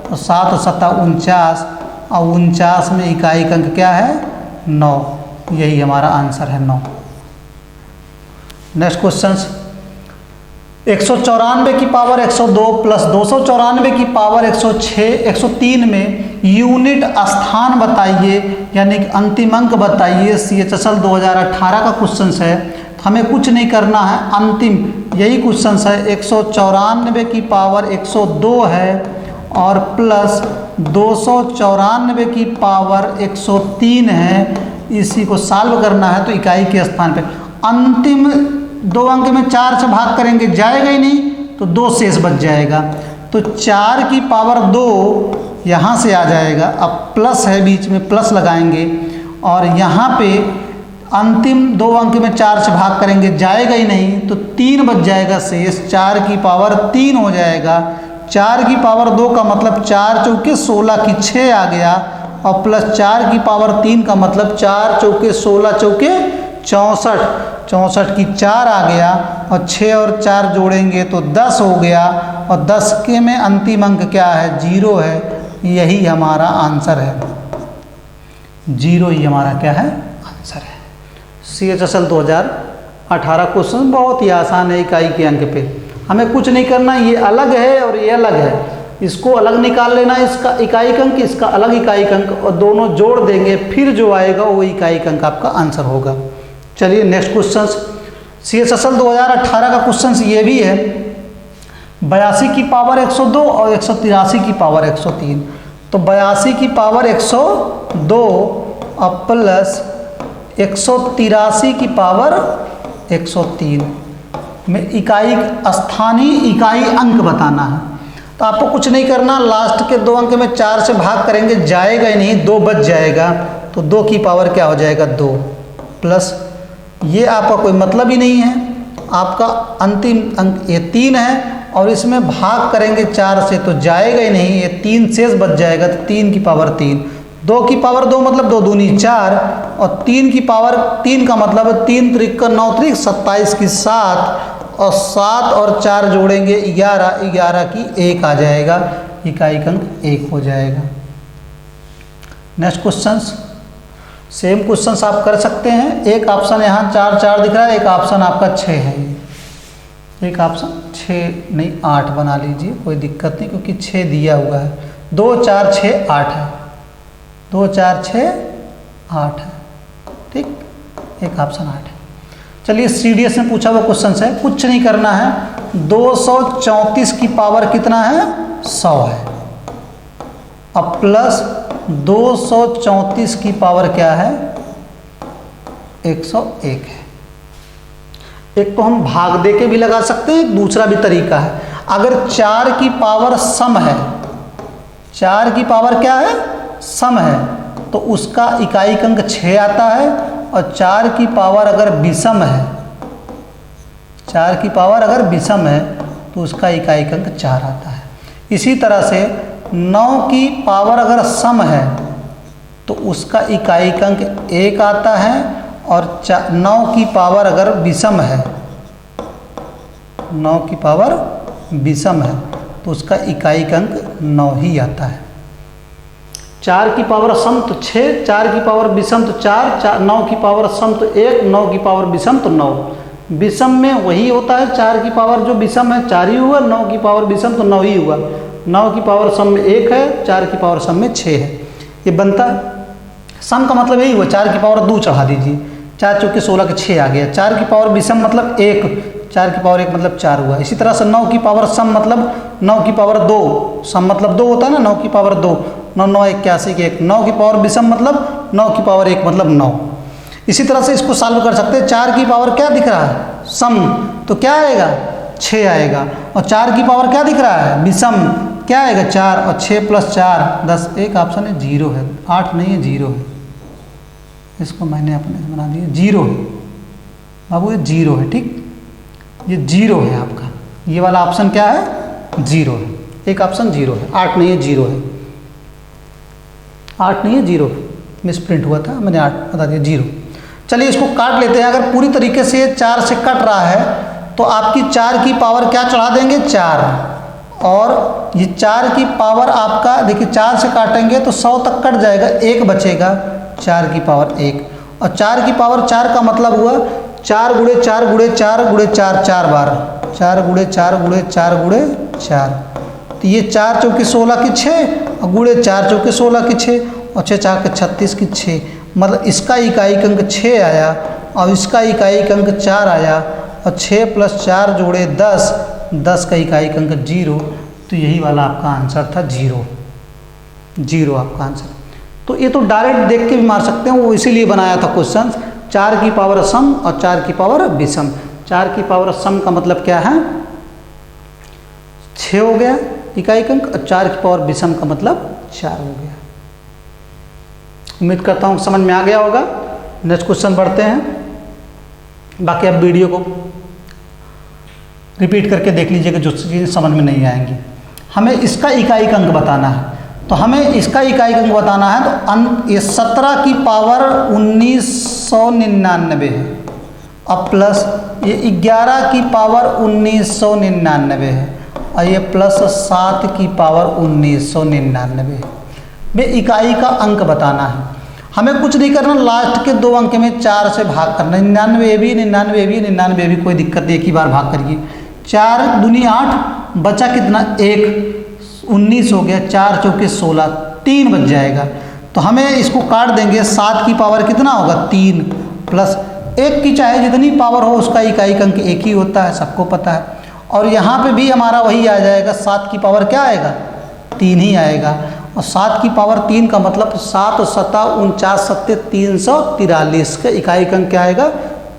तो 7 7 49, और 49 में इकाई का अंक क्या है 9। यही हमारा आंसर है 9। Next question. 194 की पावर 102 प्लस 294 की पावर 103 में यूनिट स्थान बताइए, यानी कि अंतिम अंक बताइए। CHSL 2018 का क्वेश्चन है। हमें कुछ नहीं करना है, अंतिम यही क्वेश्चन है। 194 की पावर 102 है, और प्लस 294 की पावर 103 है। इसी को सॉल्व करना है। तो इकाई के स्थान पे अंतिम 2 अंक में 4 से भाग करेंगे, जाएगा ही नहीं, तो 2 शेष बच जाएगा। तो 4 की पावर 2 यहाँ से आ जाएगा। अब प्लस है बीच में, प्लस लगाएंगे, और यहाँ पे अंतिम 2 अंक में 4 से भाग करेंगे, जाएगा ही नहीं, तो 3 बच जाएगा शेष। 4 की पावर 3 हो जाएगा। 4 की पावर 2 का मतलब 4 चौके 16 की 6 आ गया, और प्लस 4 की पावर 3 का मतलब 4 चौके 16 चौके 64, 64 की 4 आ गया, और 6 और 4 जोड़ेंगे तो 10 हो गया, और 10 के में अंतिम अंक क्या है 0 है। यही हमारा आंसर है, 0 ही हमारा क्या है आंसर है। CHSL 18 क्वेश्चन बहुत ही आसान है इकाई के अंक पे। हमें कुछ नहीं करना, ये अलग है और ये अलग है, इसको अलग निकाल लेना, इसका इकाई अंक, इसका अलग इकाई अंक, और दोनों जोड़ देंगे, फिर जो आएगा वो इकाई अंक आपका आंसर होगा। चलिए नेक्स्ट क्वेश्चन, CSSL 2018 का क्वेश्चन ये भी है। 82 की पावर 102 और 183 की पावर 103। तो 82 की पावर 102 और प्लस 183 की पावर 103 में इकाई स्थानीय इकाई अंक बताना है। तो आपको कुछ नहीं करना, लास्ट के 2 अंक में 4 से भाग करेंगे, जाएगा ही नहीं, 2 बच जाएगा, तो 2 की पावर क्या हो जाएगा 2, प्लस ये आपका कोई मतलब ही नहीं है, आपका अंतिम अंक ये 3 है और इसमें भाग करेंगे 4 से तो जाएगा ही नहीं, ये 3 शेष बच जाएगा, तो 3 की पावर 3, 2 की पावर 2 मतलब 2 दूनी 4 और 3 की पावर 3 का मतलब 3 त्रिक का 9 त्रिक 27 की 7 और 7 और 4 जोड़ेंगे 11, 11 की 1 आ जाएगा, इकाई अंक 1 हो जाएगा। नेक्स्ट क्वेश्चन, सेम क्वेश्चन आप कर सकते हैं। एक ऑप्शन यहाँ 4 4 दिख रहा है, एक ऑप्शन आपका 6 है, एक ऑप्शन 6 नहीं 8 बना लीजिए, कोई दिक्कत नहीं क्योंकि 6 दिया हुआ है। 2 4 6 8 है, 2 4 6 8 है, ठीक, एक ऑप्शन 8 है। चलिए CDS में पूछा हुआ क्वेश्चन है, कुछ नहीं करना है। 234 की पावर कितना है 100 है, अब प्लस 234 की पावर क्या है 101 है। एक तो हम भाग दे के भी लगा सकते हैं, दूसरा भी तरीका है। अगर 4 की पावर सम है, 4 की पावर क्या है सम है, तो उसका इकाई अंक 6 आता है, और 4 की पावर अगर विषम है, 4 की पावर अगर विषम है तो उसका इकाई अंक 4 आता है। इसी तरह से 9 की पावर अगर सम है तो उसका इकाई अंक 1 आता है, और 9 की पावर अगर विषम है, 9 की पावर विषम है तो उसका इकाई अंक 9 ही आता है। 4 की पावर सम तो 6, 4 की पावर विषम तो 4, 9 की पावर सम तो 1, 9 की पावर विषम तो 9। विषम में वही होता है, 4 की पावर जो विषम है 4 ही हुआ, 9 की पावर विषम तो 9 ही हुआ। 9 की पावर सम में 1 है, 4 की पावर सम में 6 है, ये बनता है। सम का मतलब यही हुआ, 4 की पावर 2 चढ़ा दीजिए, 4 चौके 16 के 6 आ गया। 4 की पावर विषम मतलब 1, 4 की पावर 1 मतलब 4 हुआ। इसी तरह से 9 की पावर सम मतलब 9 की पावर 2, सम मतलब 2 होता है ना, 9 की पावर 2, 9 9 81 के 1। 9 की पावर विषम मतलब 9 की पावर 1 मतलब 9। इसी तरह से इसको सॉल्व कर सकते हैं। 4 की पावर क्या दिख रहा है सम, तो क्या आएगा 6 आएगा, और 4 की पावर क्या दिख रहा है विषम, क्या आएगा 4, और 6 + 4 10। एक ऑप्शन है 0 है, 8 नहीं है 0 है, इसको मैंने अपने बना दिया 0 है बाबू, ये 0 है, ठीक, ये 0 है आपका, ये वाला ऑप्शन क्या है 0 है, एक ऑप्शन 0 है, 8 नहीं है 0 है, 8 नहीं है 0 मिसप्रिंट हुआ था, मैंने 8 बता दिया 0। चलिए इसको काट लेते हैं। अगर पूरी तरीके से 4 से कट रहा है तो आपकी 4 की पावर क्या चढ़ा देंगे 4, और ये 4 की पावर आपका देखिए 4 से काटेंगे तो 100 तक कट जाएगा, 1 बचेगा, 4 की पावर 1, और 4 की पावर 4 का मतलब हुआ 4 गुणे 4 गुणे 4 गुणे 4 4 बार, 4 गुणे 4 गुणे 4 गुणे 4, तो ये 4 चौके 16 की 6 और गुणे 4 चौके 16 की 6 और 6 4 के 36 की 6, मतलब इसका इकाई अंक 6 आया और इसका इकाई अंक 4 आया, और 6 + 4 जोड़े 10, 10 का इकाई अंक 0, तो यही वाला आपका आंसर था 0, 0 आपका आंसर। तो ये तो डायरेक्ट देख के भी मार सकते हैं, वो इसीलिए बनाया था क्वेश्चन। 4 की पावर सम और 4 की पावर विषम। 4 की पावर सम का मतलब क्या है 6 हो गया इकाई अंक, और 4 की पावर विषम का मतलब 4 हो गया। उम्मीद करता हूँ समझ में आ गया होगा। नेक्स्ट क्वेश्चन बढ़ते हैं, बाकी आप वीडियो को रिपीट करके देख लीजिएगा जो चीज़ समझ में नहीं आएंगी। हमें इसका इकाई अंक बताना है, तो हमें इसका इकाई अंक बताना है तो ये 17 की पावर 1999 है, अब प्लस ये 11 की पावर 1999 है, और ये प्लस 7 की पावर 1999 है। वे इकाई का अंक बताना है। हमें कुछ नहीं करना, लास्ट के 2 अंक में 4 से भाग करना। 99 भी 99 भी 99 भी, कोई दिक्कत नहीं, एक ही बार भाग करिए। 4 दूनी 8, बचा कितना 1, 19 हो गया, 4 चौके 16, 3 बच जाएगा। तो हमें इसको काट देंगे, 7 की पावर कितना होगा 3 प्लस 1 की चाहे जितनी पावर हो उसका इकाई अंक 1 ही होता है, सबको पता है। और यहाँ पे भी हमारा वही आ जाएगा, 7 की पावर क्या आएगा 3 ही आएगा। और 7 की पावर 3 का मतलब 7 और 7 49 सत्ते 343 का इकाई अंक क्या आएगा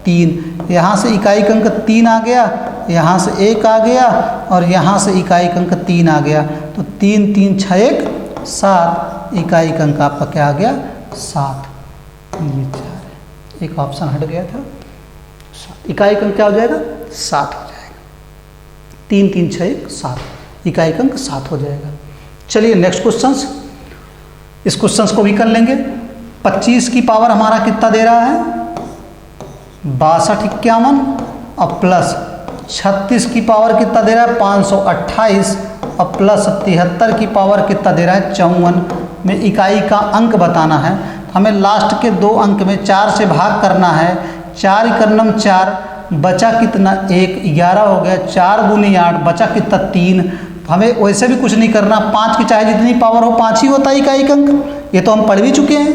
3। यहाँ से इकाई अंक 3 आ गया, यहाँ से 1 आ गया और यहाँ से इकाई अंक 3 आ गया। तो 3 3 6 1 7, इकाई अंक आपका क्या आ गया 7। ये 4 एक ऑप्शन हट गया था, इकाई अंक क्या हो जाएगा 7 हो जाएगा। 3 3 6 1 7, इकाई अंक 7 हो जाएगा। चलिए नेक्स्ट क्वेश्चन, इस क्वेश्चन को भी कर लेंगे। 25 की पावर हमारा कितना दे रहा है 62 51 और प्लस 36 की पावर कितना दे रहा है 528 और प्लस 73 की पावर कितना दे रहा है 54 में इकाई का अंक बताना है। हमें लास्ट के 2 अंक में 4 से भाग करना है। 4 एकम 4, बचा कितना 1, 11 हो गया, 4 दूनी 8, बचा कितना 3। हमें वैसे भी कुछ नहीं करना, 5 की चाहे जितनी पावर हो 5 ही होता है इकाई अंक, ये तो हम पढ़ भी चुके हैं।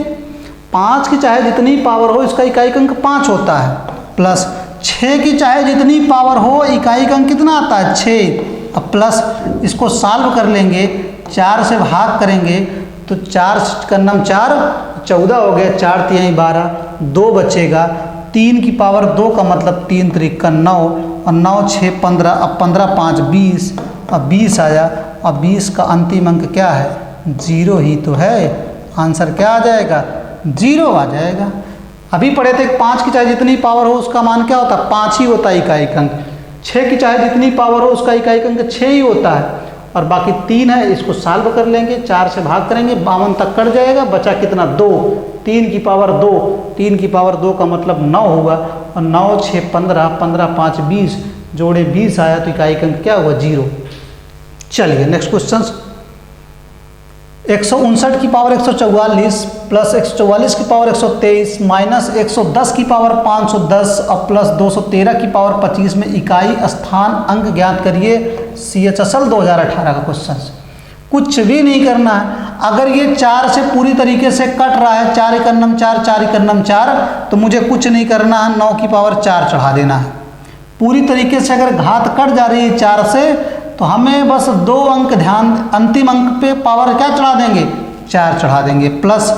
5 की चाहे जितनी पावर हो इसका इकाई अंक 5 होता है, प्लस 6 की चाहे जितनी पावर हो इकाई अंक कितना आता है 6। अब प्लस इसको सॉल्व कर लेंगे, 4 से भाग करेंगे तो 4 एकम 4 14 हो गया, 4 3 12, 2 बचेगा। 3 की पावर 2 का मतलब 3 3 9 और 9 6 15, अब 15 5 20, अब 20 आया। अब 20 का अंतिम अंक क्या है 0 ही तो है, आंसर क्या आ जाएगा 0 आ जाएगा। अभी पढ़े थे 5 की चाहे जितनी पावर हो उसका मान क्या होता है 5 ही होता है इकाई अंक। 6 की चाहे जितनी पावर हो उसका इकाई अंक 6 ही होता है। और बाकी 3 है, इसको सॉल्व कर लेंगे, 4 से भाग करेंगे, 52 तक कट जाएगा, बचा कितना 2, 3 की पावर 2, 3 की पावर 2 का मतलब 9 हुआ और 9 6 15, 15 5 20, जोड़े 20 आया तो इकाई अंक क्या हुआ 0। चलिए नेक्स्ट क्वेश्चन, 159 की पावर 144 प्लस 144 की पावर 123 माइनस 110 की पावर 510 और प्लस 213 की पावर 25 में इकाई स्थान अंक ज्ञात करिए। CHSL 2018 का क्वेश्चन। कुछ भी नहीं करना है, अगर ये 4 से पूरी तरीके से कट रहा है, 4 एकम 4 4 एकम 4, तो मुझे कुछ नहीं करना है, 9 की पावर 4 चढ़ा देना है। पूरी तरीके से अगर घात कट जा रही है 4 से तो हमें बस 2 अंक ध्यान, अंतिम अंक पे पावर क्या चढ़ा देंगे 4 चढ़ा देंगे प्लस,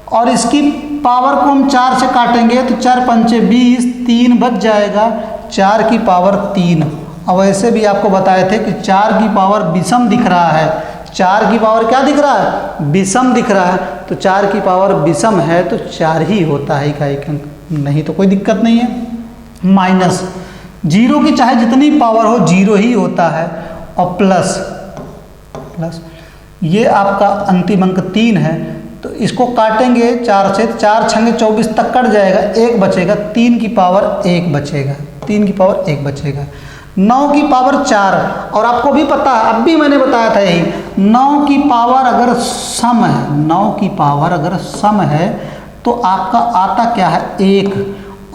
और इसकी पावर को हम 4 से काटेंगे तो 4 पंचे 20, 3 बच जाएगा, 4 की पावर 3। अब ऐसे भी आपको बताए थे कि 4 की पावर विषम दिख रहा है, 4 की पावर क्या दिख रहा है विषम दिख रहा है, तो 4 की पावर विषम है तो 4 ही होता है इकाई अंक, नहीं तो कोई दिक्कत नहीं है। माइनस 0 की चाहे जितनी पावर हो 0 ही होता है और प्लस ये आपका अंतिम अंक 3 है, तो इसको काटेंगे 4 से, 4 छंगे 24 तक कट जाएगा, 1 बचेगा, 3 की पावर 1 बचेगा, 3 की पावर 1 बचेगा। 9 की पावर 4, और आपको भी पता है, अब भी मैंने बताया था यही, 9 की पावर अगर सम है, 9 की पावर अगर सम है तो आपका आता क्या है 1,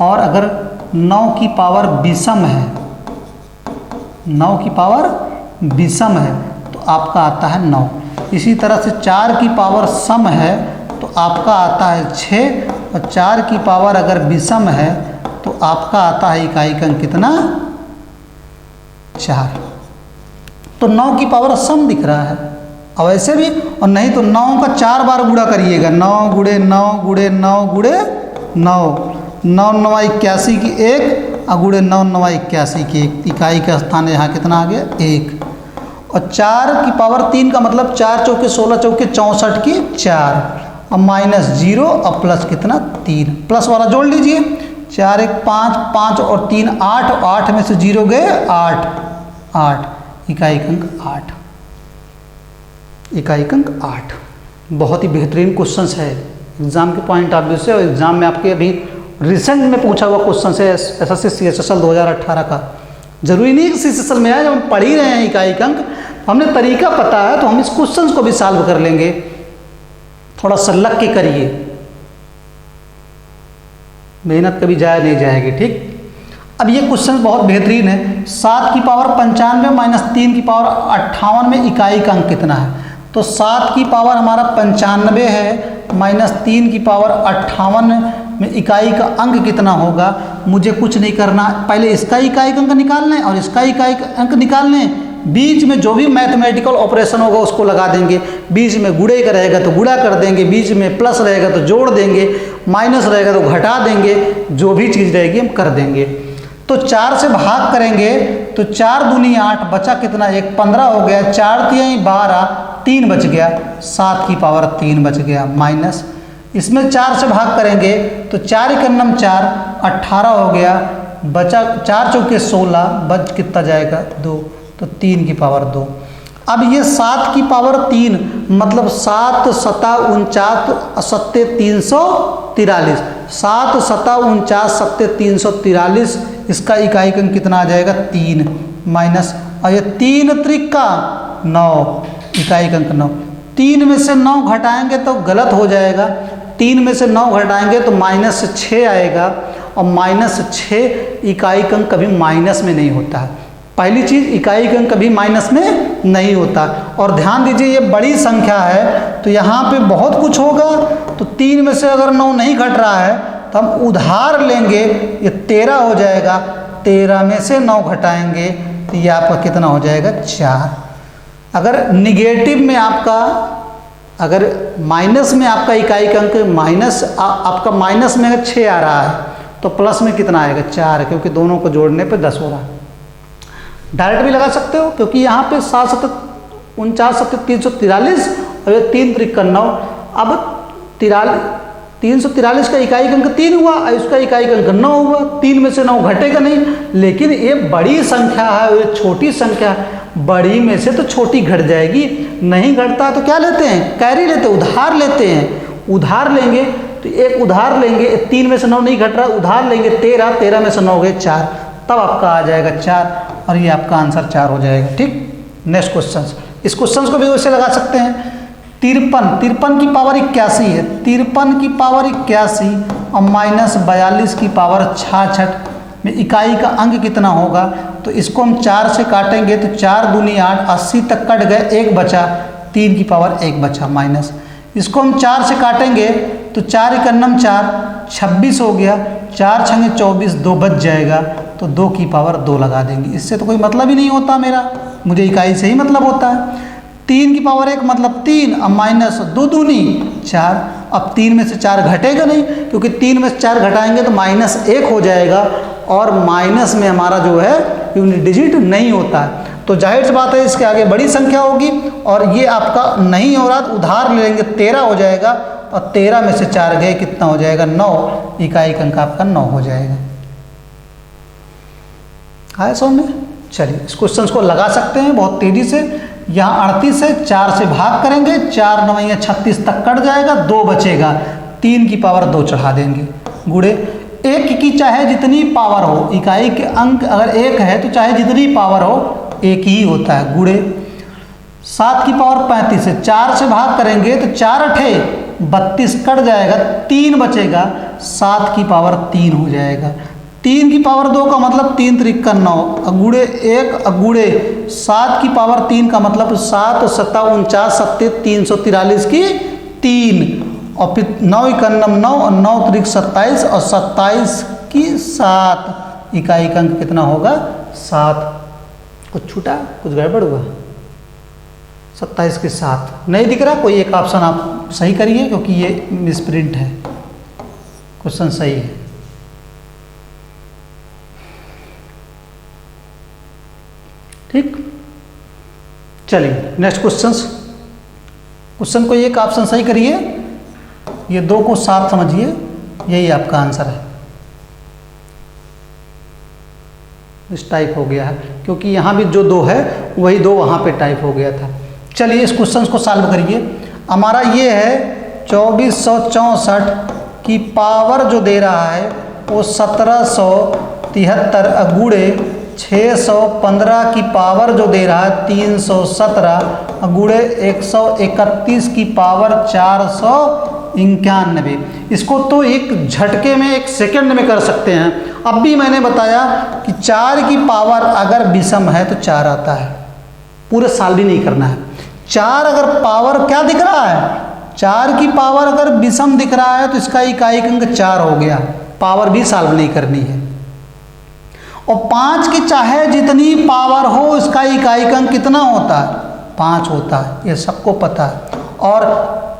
और अगर 9 की पावर विषम है, 9 की पावर विषम है तो आपका आता है 9। इसी तरह से 4 की पावर सम है तो आपका आता है 6, और 4 की पावर अगर विषम है तो आपका आता है इकाई अंक कितना 4। तो 9 की पावर सम दिख रहा है, और ऐसे भी, और नहीं तो 9 का 4 बार गुणा करिएगा, 9 गुणे 9 गुणे 9 गुणे 9, 9 9 81 की 1 और गुणे 9 9 81 की 1, इकाई का स्थान यहाँ कितना आ गया 1। और 4 की पावर 3 का मतलब 4 चौके 16 चौके 64 की 4, और माइनस 0 और प्लस कितना 3, प्लस वाला जोड़ लीजिए, 4 1 5 5 और 3 8, 8 में से 0 गए 8 8, इकाई अंक 8, इकाई अंक 8। बहुत ही बेहतरीन क्वेश्चन है एग्जाम के पॉइंट ऑफ व्यू से, और एग्जाम में आपके अभी रिसेंट में पूछा हुआ क्वेश्चन है SSC CHSL 2018 का। जरूरी नहीं कि CHSL में आए, जब हम पढ़ ही रहे हैं इकाई अंक, हमने तरीका पता है तो हम इस क्वेश्चन को भी सॉल्व कर लेंगे। थोड़ा सा लग के करिए, मेहनत कभी जाया नहीं जाएगी। ठीक, अब ये क्वेश्चन बहुत बेहतरीन है। 7 की पावर 95 माइनस 3 की पावर 58 में इकाई का अंक कितना है? तो 7 की पावर हमारा 95 है माइनस 3 की पावर 58 में इकाई का अंक कितना होगा? मुझे कुछ नहीं करना, पहले इसका इकाई का अंक निकालना है और इसका इकाई का अंक निकालना है। बीच में जो भी मैथमेटिकल ऑपरेशन होगा उसको लगा देंगे। बीच में गुणे का रहेगा तो गुणा कर देंगे, बीच में प्लस रहेगा तो जोड़ देंगे, माइनस रहेगा तो घटा देंगे, जो भी चीज़ रहेगी हम कर देंगे। तो 4 से भाग करेंगे तो 4 दूनी 8, बचा कितना? 1 15 हो गया, 4 तिहाई 12, 3 बच गया, 7 की पावर 3 बच गया, माइनस इसमें 4 से भाग करेंगे तो 4 एकन्नम 4, 18 हो गया, बचा 4 चौके 16, बच कितना जाएगा? 2, तो 3 की पावर 2। अब ये 7 की पावर 3 मतलब 7 सता 49 सत्ते 343, 7 सता 49 सत्ते 343, इसका इकाई का अंक कितना आ जाएगा? 3 माइनस, और ये 3 त्रिका 9, इकाई का अंक 9। 3 में से 9 घटाएंगे तो गलत हो जाएगा, 3 में से 9 घटाएंगे तो माइनस 6 आएगा, और माइनस 6 इकाई का अंक कभी माइनस में नहीं होता है। पहली चीज़, इकाई का अंक कभी माइनस में नहीं होता। और ध्यान दीजिए ये बड़ी संख्या है तो यहाँ पे बहुत कुछ होगा। तो 3 में से अगर 9 नहीं घट रहा है तो हम उधार लेंगे, ये 13 हो जाएगा, 13 में से 9 घटाएंगे तो ये आपका कितना हो जाएगा? 4। अगर निगेटिव में आपका, अगर माइनस में आपका इकाई का अंक माइनस आपका माइनस में अगर 6 आ रहा है तो प्लस में कितना आएगा? 4, क्योंकि दोनों को जोड़ने पे 10 हो रहा है। डायरेक्ट भी लगा सकते हो क्योंकि यहाँ पे 7 सत्ते 49 सत्ते 343 और ये 3 त्रिका 9। अब 343 का इकाई का अंक 3 हुआ और इसका इकाई का अंक 9 हुआ। 3 में से 9 घटेगा नहीं, लेकिन ये बड़ी संख्या है, ये छोटी संख्या, बड़ी में से तो छोटी घट जाएगी। नहीं घटता तो क्या लेते हैं? कैरी लेते हैं, उधार लेते हैं। उधार लेंगे तो एक उधार लेंगे, 3 में से 9 नहीं घट रहा, उधार लेंगे 13, 13 में से 9 गए 4, तब आपका आ जाएगा 4 और ये आपका आंसर 4 हो जाएगा। ठीक, नेक्स्ट क्वेश्चन, इस क्वेश्चन को भी वैसे लगा सकते हैं। 53 की पावर 81 है, 53 की पावर 81 और माइनस 42 की पावर 66 में इकाई का अंक कितना होगा? तो इसको हम 4 से काटेंगे तो 4 दूनी 8, 80 तक कट गए, 1 बचा, 3 की पावर 1 बचा, माइनस इसको हम 4 से काटेंगे तो 4 एकन्नम 4, 26 हो गया, 4 छंगे 24, 2 बच जाएगा, तो 2 की पावर 2 लगा देंगे। इससे तो कोई मतलब ही नहीं होता मेरा, मुझे इकाई से ही मतलब होता है। 3 की पावर 1 मतलब 3, अब माइनस 2 दूनी 4, अब 3 में से 4 घटेगा नहीं क्योंकि 3 में से 4 घटाएंगे तो माइनस 1 हो जाएगा, और माइनस में हमारा जो है यूनिट डिजिट नहीं होता है। तो जाहिर सी बात है इसके आगे बड़ी संख्या होगी, और ये आपका नहीं हो रहा तो उधार ले लेंगे, 13 हो जाएगा, और 13 में से 4 गए कितना हो जाएगा? 9, इकाई का अंक आपका 9 हो जाएगा। आया समझ में? चलिए इस क्वेश्चन को लगा सकते हैं बहुत तेजी से। यहाँ 38 है, 4 से भाग करेंगे, 4 9 36 तक कट जाएगा, 2 बचेगा, 3 की पावर 2 चढ़ा देंगे, गुणे 1 की चाहे जितनी पावर हो, इकाई के अंक अगर 1 है तो चाहे जितनी पावर हो 1 ही होता है, गुणे 7 की पावर 35 है, 4 से भाग करेंगे तो 4 अठे 32 कट जाएगा, 3 बचेगा, 7 की पावर 3 हो जाएगा। 3 की पावर 2 का मतलब 3 त्रिका 9, अगुड़े 1 अगुड़े 7 की पावर 3 का मतलब 7 सत्ता 49 सत्ते 343 की 3, और फिर 9 एकन्नम 9 और 9 त्रिक 27 और 27 की 7, इकाई का अंक कितना होगा? 7। कुछ छूटा, कुछ गड़बड़ हुआ? 27 के 7 नहीं दिख रहा, कोई एक ऑप्शन आप सही करिए क्योंकि ये मिसप्रिंट है, क्वेश्चन सही है। ठीक, चलिए नेक्स्ट क्वेश्चन को एक ऑप्शन सही करिए, ये 2 को 7 समझिए, यही आपका आंसर है। इस टाइप हो गया है क्योंकि यहाँ भी जो 2 है वही 2 वहाँ पे टाइप हो गया था। चलिए इस क्वेश्चन को सॉल्व करिए। हमारा ये है 2464 की पावर जो दे रहा है वो 1773 अगुड़े 615 की पावर जो दे रहा है 317 गुणे 131 की पावर 91। इसको तो एक झटके में, एक सेकंड में कर सकते हैं। अब भी मैंने बताया कि 4 की पावर अगर विषम है तो 4 आता है, पूरे साल भी नहीं करना है। 4 अगर पावर क्या दिख रहा है, 4 की पावर अगर विषम दिख रहा है तो इसका इकाई अंक 4 हो गया, पावर भी सॉल्व नहीं करनी है। और 5 की चाहे जितनी पावर हो इसका इकाई अंक कितना होता है, 5 होता है, ये सबको पता है। और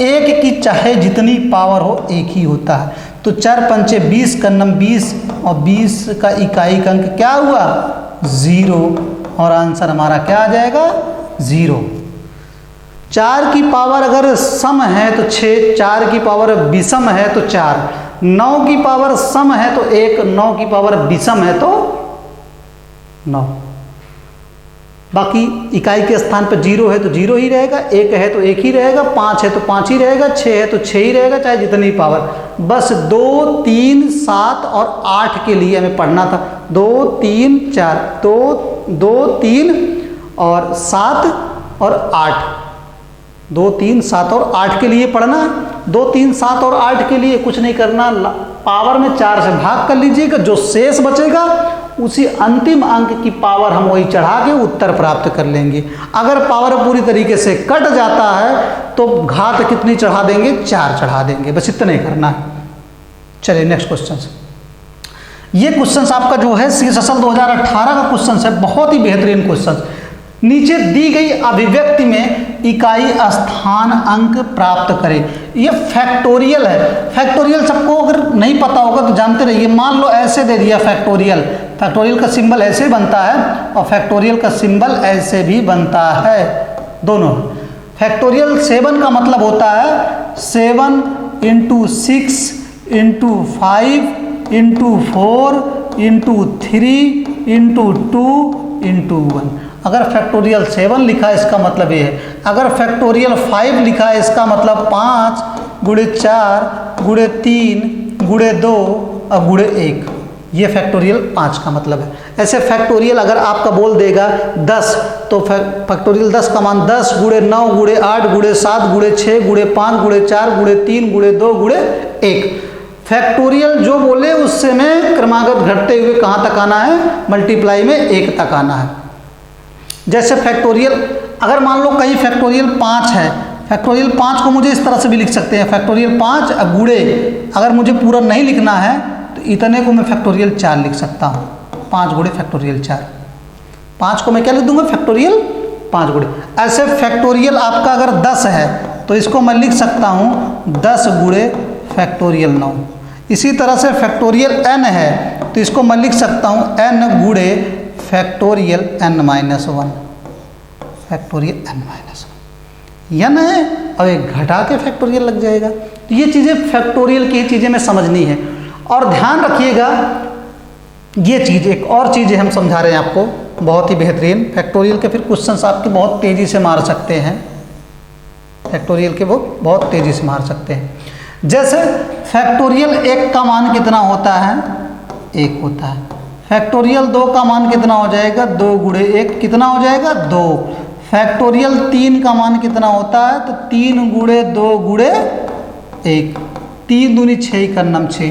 1 की चाहे जितनी पावर हो 1 ही होता है। तो 4 पंचे 20 का नम 20 और 20 का इकाई अंक क्या हुआ, 0, और आंसर हमारा क्या आ जाएगा, 0। 4 की पावर अगर सम है तो 6, 4 की पावर विषम है तो 4, 9 की पावर सम है तो 1, 9 की पावर विषम है तो 9। बाकी इकाई के स्थान पर 0 है तो 0 ही रहेगा, 1 है तो 1 ही रहेगा, 5 है तो 5 ही रहेगा, 6 है तो 6 ही रहेगा, चाहे जितनी पावर। बस 2, 3, 7 और 8 के लिए हमें पढ़ना था। 2, 3, 4, 2, 3 और 7 और 8, 2, 3, 7 और 8 के लिए पढ़ना। 2, 3, 7 और 8 के लिए कुछ नहीं करना, पावर में 4 से भाग कर लीजिएगा, जो शेष बचेगा उसी अंतिम अंक की पावर हम वही चढ़ा के उत्तर प्राप्त कर लेंगे। अगर पावर पूरी तरीके से कट जाता है तो घात कितनी चढ़ा देंगे, 4 चढ़ा देंगे, बस इतना ही करना है। चलिए नेक्स्ट क्वेश्चन। ये क्वेश्चन आपका जो है CSSL 2018 का क्वेश्चन है, बहुत ही बेहतरीन क्वेश्चन। नीचे दी गई अभिव्यक्ति में इकाई स्थान अंक प्राप्त करें। ये फैक्टोरियल है। फैक्टोरियल सबको अगर नहीं पता होगा तो जानते रहिए। मान लो ऐसे दे दिया फैक्टोरियल, फैक्टोरियल का सिंबल ऐसे बनता है और फैक्टोरियल का सिंबल ऐसे भी बनता है, दोनों। फैक्टोरियल 7 का मतलब होता है 7 × 6 × 5 × 4 × 3 × 2 × 1। अगर फैक्टोरियल 7 लिखा है इसका मतलब ये है। अगर फैक्टोरियल 5 लिखा है इसका मतलब 5 × 4 × 3 × 2 और × 1, ये फैक्टोरियल 5 का मतलब है। ऐसे फैक्टोरियल अगर आपका बोल देगा 10 तो फैक्टोरियल 10 का मान 10 × 9 × 8 × 7 × 6 × 5 × 4 × 3 × 2 × 1। फैक्टोरियल जो बोले उससे में क्रमागत घटते हुए कहाँ तक आना है, मल्टीप्लाई में 1 तक आना है। जैसे फैक्टोरियल अगर मान लो कहीं फैक्टोरियल 5 है, फैक्टोरियल 5 को मुझे इस तरह से भी लिख सकते हैं, फैक्टोरियल 5 गुणे, अगर मुझे पूरा नहीं लिखना है तो इतने को मैं फैक्टोरियल 4 लिख सकता हूँ। 5 गुणे फैक्टोरियल 4, 5 को मैं क्या लिख दूंगा, फैक्टोरियल 5 गुणे। ऐसे फैक्टोरियल आपका अगर 10 है तो इसको मैं लिख सकता हूँ 10 गुणे फैक्टोरियल 9। इसी तरह से फैक्टोरियल n है तो इसको मैं लिख सकता हूँ n गुणे factorial n-1, factorial n-1। n है और एक घटा के फैक्टोरियल लग जाएगा। तो ये चीज़ें फैक्टोरियल की चीज़ें में समझनी है। और ध्यान रखिएगा ये चीज़, एक और चीज़ हम समझा रहे हैं आपको, बहुत ही बेहतरीन। फैक्टोरियल के फिर क्वेश्चंस आपके बहुत तेज़ी से मार सकते हैं, फैक्टोरियल के वो बहुत तेज़ी से मार सकते हैं। जैसे फैक्टोरियल 1 का मान कितना होता है, 1 होता है। फैक्टोरियल 2 का मान कितना हो जाएगा, 2 × 1 कितना हो जाएगा, 2। फैक्टोरियल 3 का मान कितना होता है, तो 3 × 2 × 1, 3 दूनी 6 का नम 6।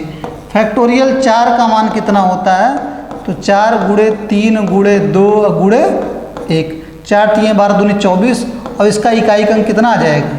फैक्टोरियल 4 का मान कितना होता है, तो 4 × 3 × 2 × 1, 4 3 12 दूनी 24, और इसका इकाई अंक कितना आ जाएगा,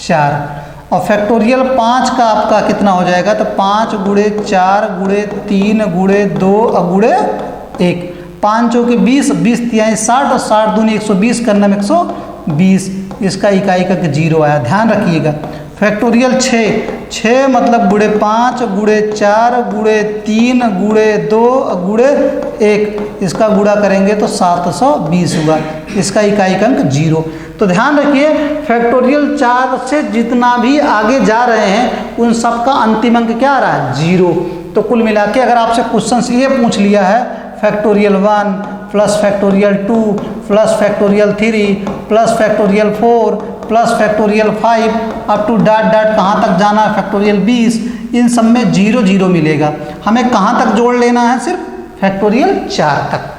4। और फैक्टोरियल 5 का आपका कितना हो जाएगा, तो 5 × 4 × 3 × 2 और × 1, 5 चौके 20, 20 तिहाई 60 और 60 दूनी 120 करना में 120, इसका इकाई का 0 आया। ध्यान रखिएगा। फैक्टोरियल 6 मतलब × 5 × 4 × 3 × 2 × 1, इसका गुणा करेंगे तो 720 हुआ, इसका इकाई अंक 0। तो ध्यान रखिए फैक्टोरियल 4 से जितना भी आगे जा रहे हैं उन सब का अंतिम अंक क्या आ रहा है, 0। तो कुल मिला के अगर आपसे क्वेश्चन ये पूछ लिया है factorial 1 plus factorial 2 plus factorial 3 plus factorial 4 plus factorial 5 up to dot dot कहाँ तक जाना है फैक्टोरियल 20, इन सब में 0 0 मिलेगा। हमें कहाँ तक जोड़ लेना है, सिर्फ फैक्टोरियल 4 तक।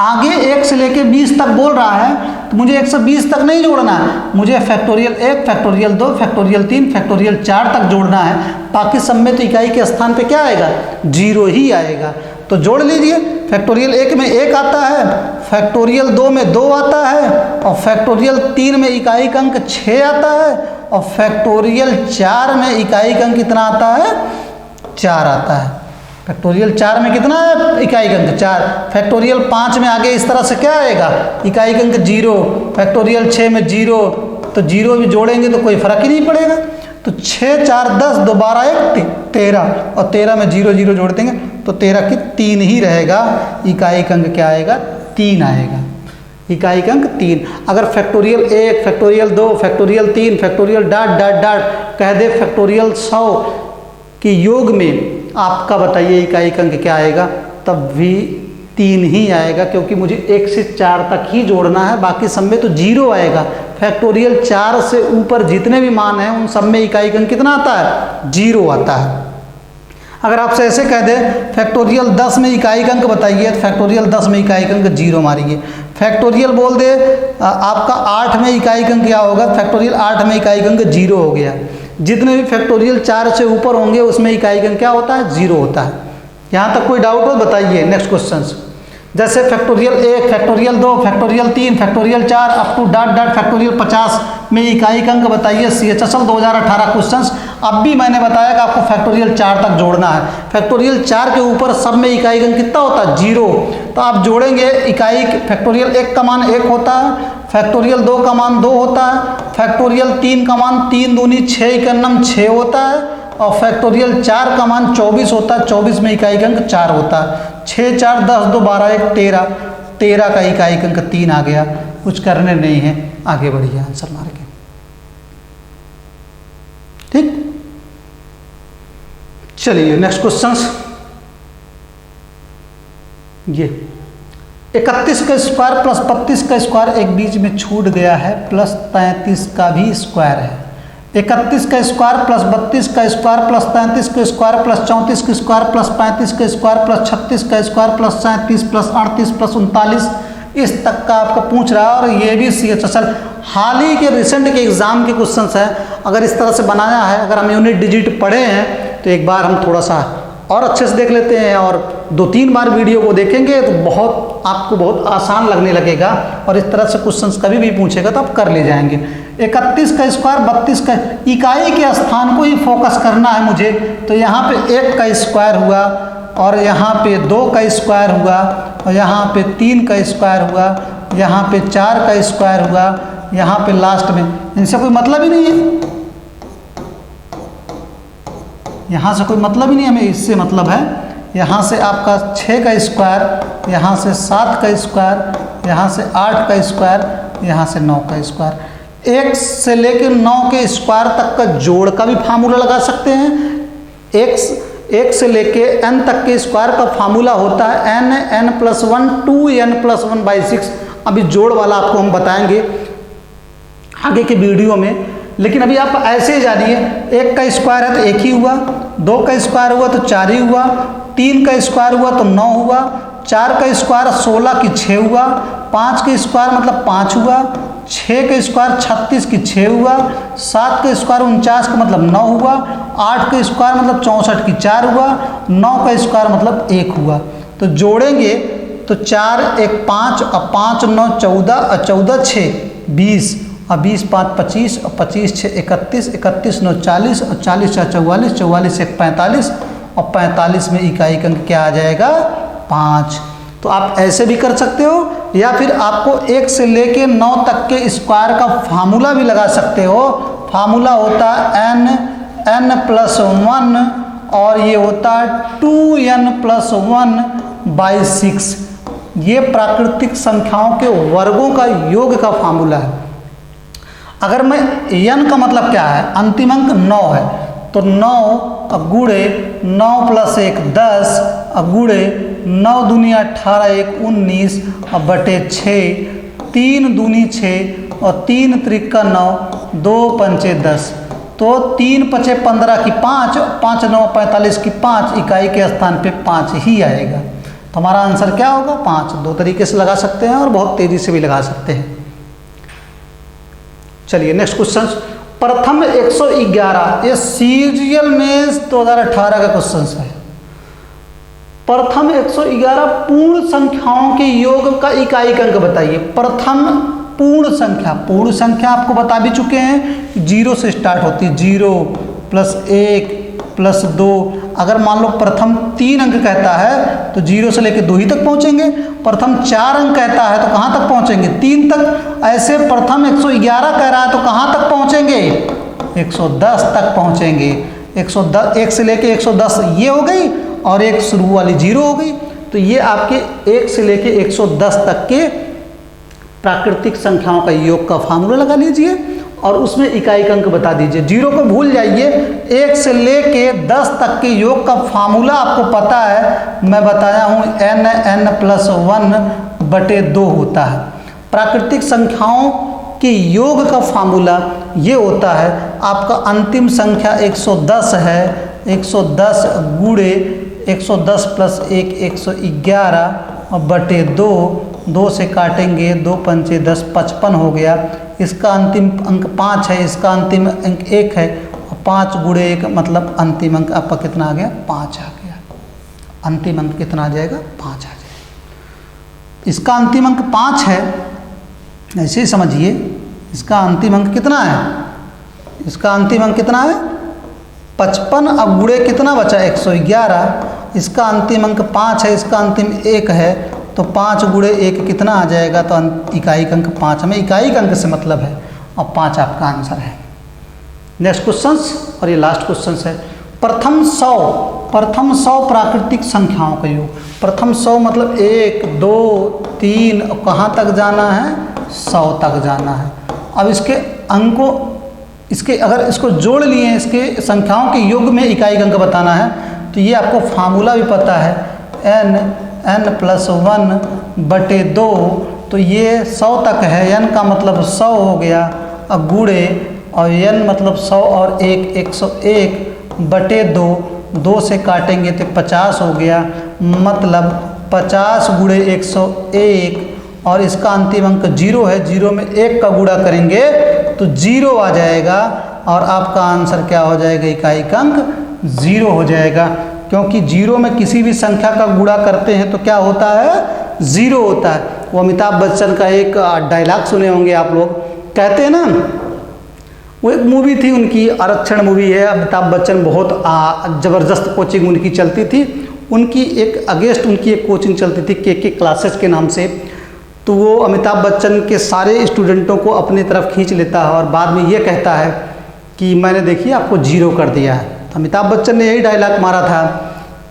आगे 1 से लेके 20 तक बोल रहा है, तो मुझे 1 से 20 तक नहीं जोड़ना है, मुझे फैक्टोरियल 1, फैक्टोरियल 2, फैक्टोरियल 3, फैक्टोरियल 4 तक जोड़ना है। बाकी सब में तो इकाई के स्थान पे क्या आएगा, 0 ही आएगा। तो जोड़ लीजिए, फैक्टोरियल 1 में 1 आता है, फैक्टोरियल 2 में 2 आता है, और फैक्टोरियल 3 में इकाई का अंक 6 आता है, और फैक्टोरियल 4 में इकाई का अंक कितना आता है, 4 आता है। फैक्टोरियल 4 में कितना है इकाई का अंक 4, फैक्टोरियल 5 में आगे इस तरह से क्या आएगा, इकाई का अंक 0, फैक्टोरियल 6 में 0, तो 0 भी जोड़ेंगे तो कोई फर्क ही नहीं पड़ेगा। तो 6, 4, 10, 2, 12, 1, 13, और 13 में 0, 0 जोड़ देंगे तो 13 की 3 ही रहेगा, इकाई का अंक क्या आएगा, 3 आएगा, इकाई का अंक 3। अगर factorial 1, factorial 2, factorial 3, factorial dot dot dot कह दे फैक्टोरियल 100 के योग में आपका बताइए इकाई का अंक क्या आएगा, तब भी 3 ही आएगा, क्योंकि मुझे 1 से 4 तक ही जोड़ना है, बाकी सब में तो 0 आएगा। फैक्टोरियल 4 से ऊपर जितने भी मान हैं उन सब में इकाई का अंक कितना आता है, 0 आता है। अगर आपसे ऐसे कह दे फैक्टोरियल 10 में इकाई का अंक बताइए, तो फैक्टोरियल 10 में इकाई का अंक 0 मारिए। फैक्टोरियल बोल दे आपका 8 में इकाई का अंक क्या होगा, फैक्टोरियल 8 में इकाई का अंक 0 हो गया। जितने भी फैक्टोरियल 4 से ऊपर होंगे उसमें इकाई का अंक क्या होता है, 0 होता है। यहाँ तक कोई डाउट हो बताइए। नेक्स्ट क्वेश्चन, जैसे factorial 1, factorial 2, factorial 3, factorial 4 up to dot dot factorial 50 में इकाई का अंक बताइए। CHSL 2018 questions. अब भी मैंने बताया कि आपको फैक्टोरियल 4 तक जोड़ना है। फैक्टोरियल 4 के ऊपर सब में इकाई का अंक कितना होता है, 0। तो आप जोड़ेंगे, इकाई फैक्टोरियल 1 का मान 1 होता है, फैक्टोरियल 2 का मान 2 होता है, फैक्टोरियल 3 का मान 3 दूनी 6 इकन्नम 6 होता है, और फैक्टोरियल 4 का मान 24 होता है, 24 में इकाई का अंक 4 होता है। 6, 4, 10, 2, 12, 1, 13, 13 का इकाई का अंक 3 आ गया। कुछ करने नहीं है, आगे बढ़िए आंसर मार के। ठीक, चलिए नेक्स्ट क्वेश्चन। ये 31 का स्क्वायर प्लस 32 का स्क्वायर एक बीच में छूट गया है, प्लस 33 का भी स्क्वायर है। 31 का स्क्वायर प्लस 32 का स्क्वायर प्लस 33 का स्क्वायर प्लस 34 का स्क्वायर प्लस 35 का स्क्वायर प्लस 36 का स्क्वायर प्लस 37 प्लस 38 प्लस 39, इस तक का आपका पूछ रहा है। और ये भी CHSL हाल ही के रिसेंट के एग्जाम के क्वेश्चंस हैं। अगर इस तरह से बनाया है, अगर हम यूनिट डिजिट पढ़े हैं तो एक बार हम थोड़ा सा और अच्छे से देख लेते हैं, और 2-3 बार वीडियो को देखेंगे तो आपको बहुत आसान लगने लगेगा, और इस तरह से क्वेश्चंस कभी भी पूछेगा तो आप कर ले जाएंगे। 31 का स्क्वायर 32 का, इकाई के स्थान को ही फोकस करना है मुझे। तो यहाँ पे 1 का स्क्वायर हुआ, और यहाँ पे 2 का स्क्वायर हुआ, और यहाँ पे 3 का स्क्वायर हुआ, यहाँ पे 4 का स्क्वायर हुआ, यहाँ पे लास्ट में इनसे कोई मतलब ही नहीं है, यहाँ से कोई मतलब ही नहीं, हमें इससे मतलब है। यहाँ से आपका 6 का स्क्वायर, यहाँ से 7 का स्क्वायर, यहाँ से 8 का स्क्वायर, यहाँ से 9 का स्क्वायर। 1 से लेकर 9 के स्क्वायर तक का जोड़ का भी फार्मूला लगा सकते हैं। 1 से लेके n तक के स्क्वायर का फार्मूला होता है n+1 2n+1/6। अभी जोड़ वाला आपको हम बताएंगे आगे के वीडियो में, लेकिन अभी आप ऐसे ही जानिए। 1 का स्क्वायर है तो 1 ही हुआ, 2 का स्क्वायर हुआ तो 4 ही हुआ, 3 का स्क्वायर हुआ तो 9 हुआ, 4 का स्क्वायर 16 की 6 हुआ, 5 का स्क्वायर मतलब 5 हुआ, 6 का स्क्वायर 36 की 6 हुआ, 7 का स्क्वायर 49 का मतलब 9 हुआ, 8 का स्क्वायर मतलब 64 की 4 हुआ, 9 का स्क्वायर मतलब 1 हुआ। तो जोड़ेंगे तो 4, 1, 5 और 5, 9, 14 और 14, 6, 20 और 20, 5, 25 और 25, 6, 31, 31, 9, 40 और 40, 4, 44, 44, 1, 45 और 45 में इकाई का अंक क्या आ जाएगा, 5। तो आप ऐसे भी कर सकते हो, या फिर आपको 1 से लेके 9 तक के स्क्वायर का फार्मूला भी लगा सकते हो। फार्मूला होता है n+1 और ये होता है 2n+1/6। ये प्राकृतिक संख्याओं के वर्गों का योग का फार्मूला है। अगर मैं n का मतलब क्या है, अंतिम अंक 9 है, तो 9 गुणे 9 + 1 10 गुणे 9 दूनी 18 1 19 और बटे 6, 3 दूनी 6 और 3 त्रिका 9, 2 पंचे 10, तो 3 पचे 15 की 5, 5 9 45 की 5, इकाई के स्थान पे 5 ही आएगा। तो हमारा आंसर क्या होगा 5। दो तरीके से लगा सकते हैं और बहुत तेजी से भी लगा सकते हैं। चलिए नेक्स्ट क्वेश्चन, प्रथम 111, ये सीजीएल में 2018 का क्वेश्चन है। प्रथम 111 पूर्ण संख्याओं के योग का इकाई अंक बताइए। प्रथम पूर्ण संख्या आपको बता भी चुके हैं, 0 से स्टार्ट होती है, 0 प्लस 1 प्लस 2। अगर मान लो प्रथम 3 अंक कहता है तो 0 से लेकर 2 ही तक पहुंचेंगे। प्रथम 4 अंक कहता है तो कहाँ तक पहुंचेंगे 3 तक। ऐसे प्रथम 111 कह रहा है तो कहाँ तक पहुंचेंगे 110 तक पहुंचेंगे। 110, 1 से लेके 110 ये हो गई और एक शुरू वाली 0 हो गई। तो ये आपके 1 से लेके 110 तक के प्राकृतिक संख्याओं का योग का फार्मूला लगा लीजिए और उसमें इकाई अंक बता दीजिए। 0 को भूल जाइए, 1 से लेके 10 तक के योग का फार्मूला आपको पता है, मैं बताया हूँ n+1/2 होता है। प्राकृतिक संख्याओं के योग का फार्मूला ये होता है, आपका अंतिम संख्या 110 है, 110 गुणे 110 प्लस 1 111/2, 2 से काटेंगे 2 पंचे 10, 55 हो गया। इसका अंतिम अंक 5 है, इसका अंतिम अंक 1 है, 5 गुणे 1 मतलब अंतिम अंक आपका कितना आ गया 5 आ गया। अंतिम अंक कितना आ जाएगा 5 आ जाएगा। इसका अंतिम अंक 5 है, ऐसे ही समझिए। इसका अंतिम अंक कितना है, इसका अंतिम अंक कितना है 55। अब गुणे कितना बचा 111। इसका अंतिम अंक 5 है, इसका अंतिम 1 है, तो 5 गुणे 1 कितना आ जाएगा, तो इकाई अंक 5। हमें इकाई अंक से मतलब है और 5 आपका आंसर है। नेक्स्ट क्वेश्चन और ये लास्ट क्वेश्चन है, प्रथम 100 प्राकृतिक संख्याओं का योग। प्रथम 100 मतलब 1 2 3 और कहाँ तक जाना है 100 तक जाना है। अब इसके अंकों, इसके अगर इसको जोड़ लिए, इसके संख्याओं के योग में इकाई अंक बताना है तो ये आपको फार्मूला भी पता है, n+1/2। तो ये 100 तक है, n का मतलब 100 हो गया, अब गुणे और n मतलब 100 और 1 101/2, 2 से काटेंगे तो 50 हो गया, मतलब 50 गुणे 101 और इसका अंतिम अंक 0 है, 0 में 1 का गुणा करेंगे तो 0 आ जाएगा और आपका आंसर क्या हो जाएगा, इकाई अंक 0 हो जाएगा। क्योंकि 0 में किसी भी संख्या का गुणा करते हैं तो क्या होता है 0 होता है। वो अमिताभ बच्चन का एक डायलॉग सुने होंगे आप लोग, कहते हैं ना, वो एक मूवी थी उनकी, आरक्षण मूवी है। अमिताभ बच्चन बहुत ज़बरदस्त कोचिंग उनकी चलती थी, उनकी एक अगेंस्ट उनकी एक कोचिंग चलती थी के क्लासेस के नाम से। तो वो अमिताभ बच्चन के सारे स्टूडेंटों को अपनी तरफ खींच लेता है और बाद में ये कहता है कि मैंने देखिए आपको 0 कर दिया है। तो अमिताभ बच्चन ने यही डायलॉग मारा था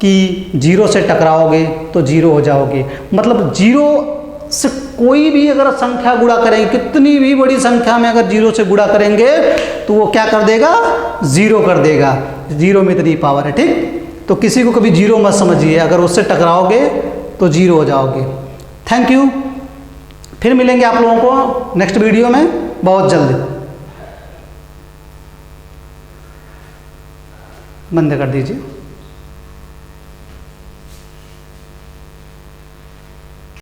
कि 0 से टकराओगे तो 0 हो जाओगे। मतलब 0 से कोई भी अगर संख्या गुणा करेंगे, कितनी भी बड़ी संख्या में अगर 0 से गुणा करेंगे तो वो क्या कर देगा 0 कर देगा। 0 में इतनी पावर है, ठीक। तो किसी को कभी 0 मत समझिए, अगर उससे टकराओगे तो 0 हो जाओगे। थैंक यू, फिर मिलेंगे आप लोगों को नेक्स्ट वीडियो में बहुत जल्दी। बंद कर दीजिए।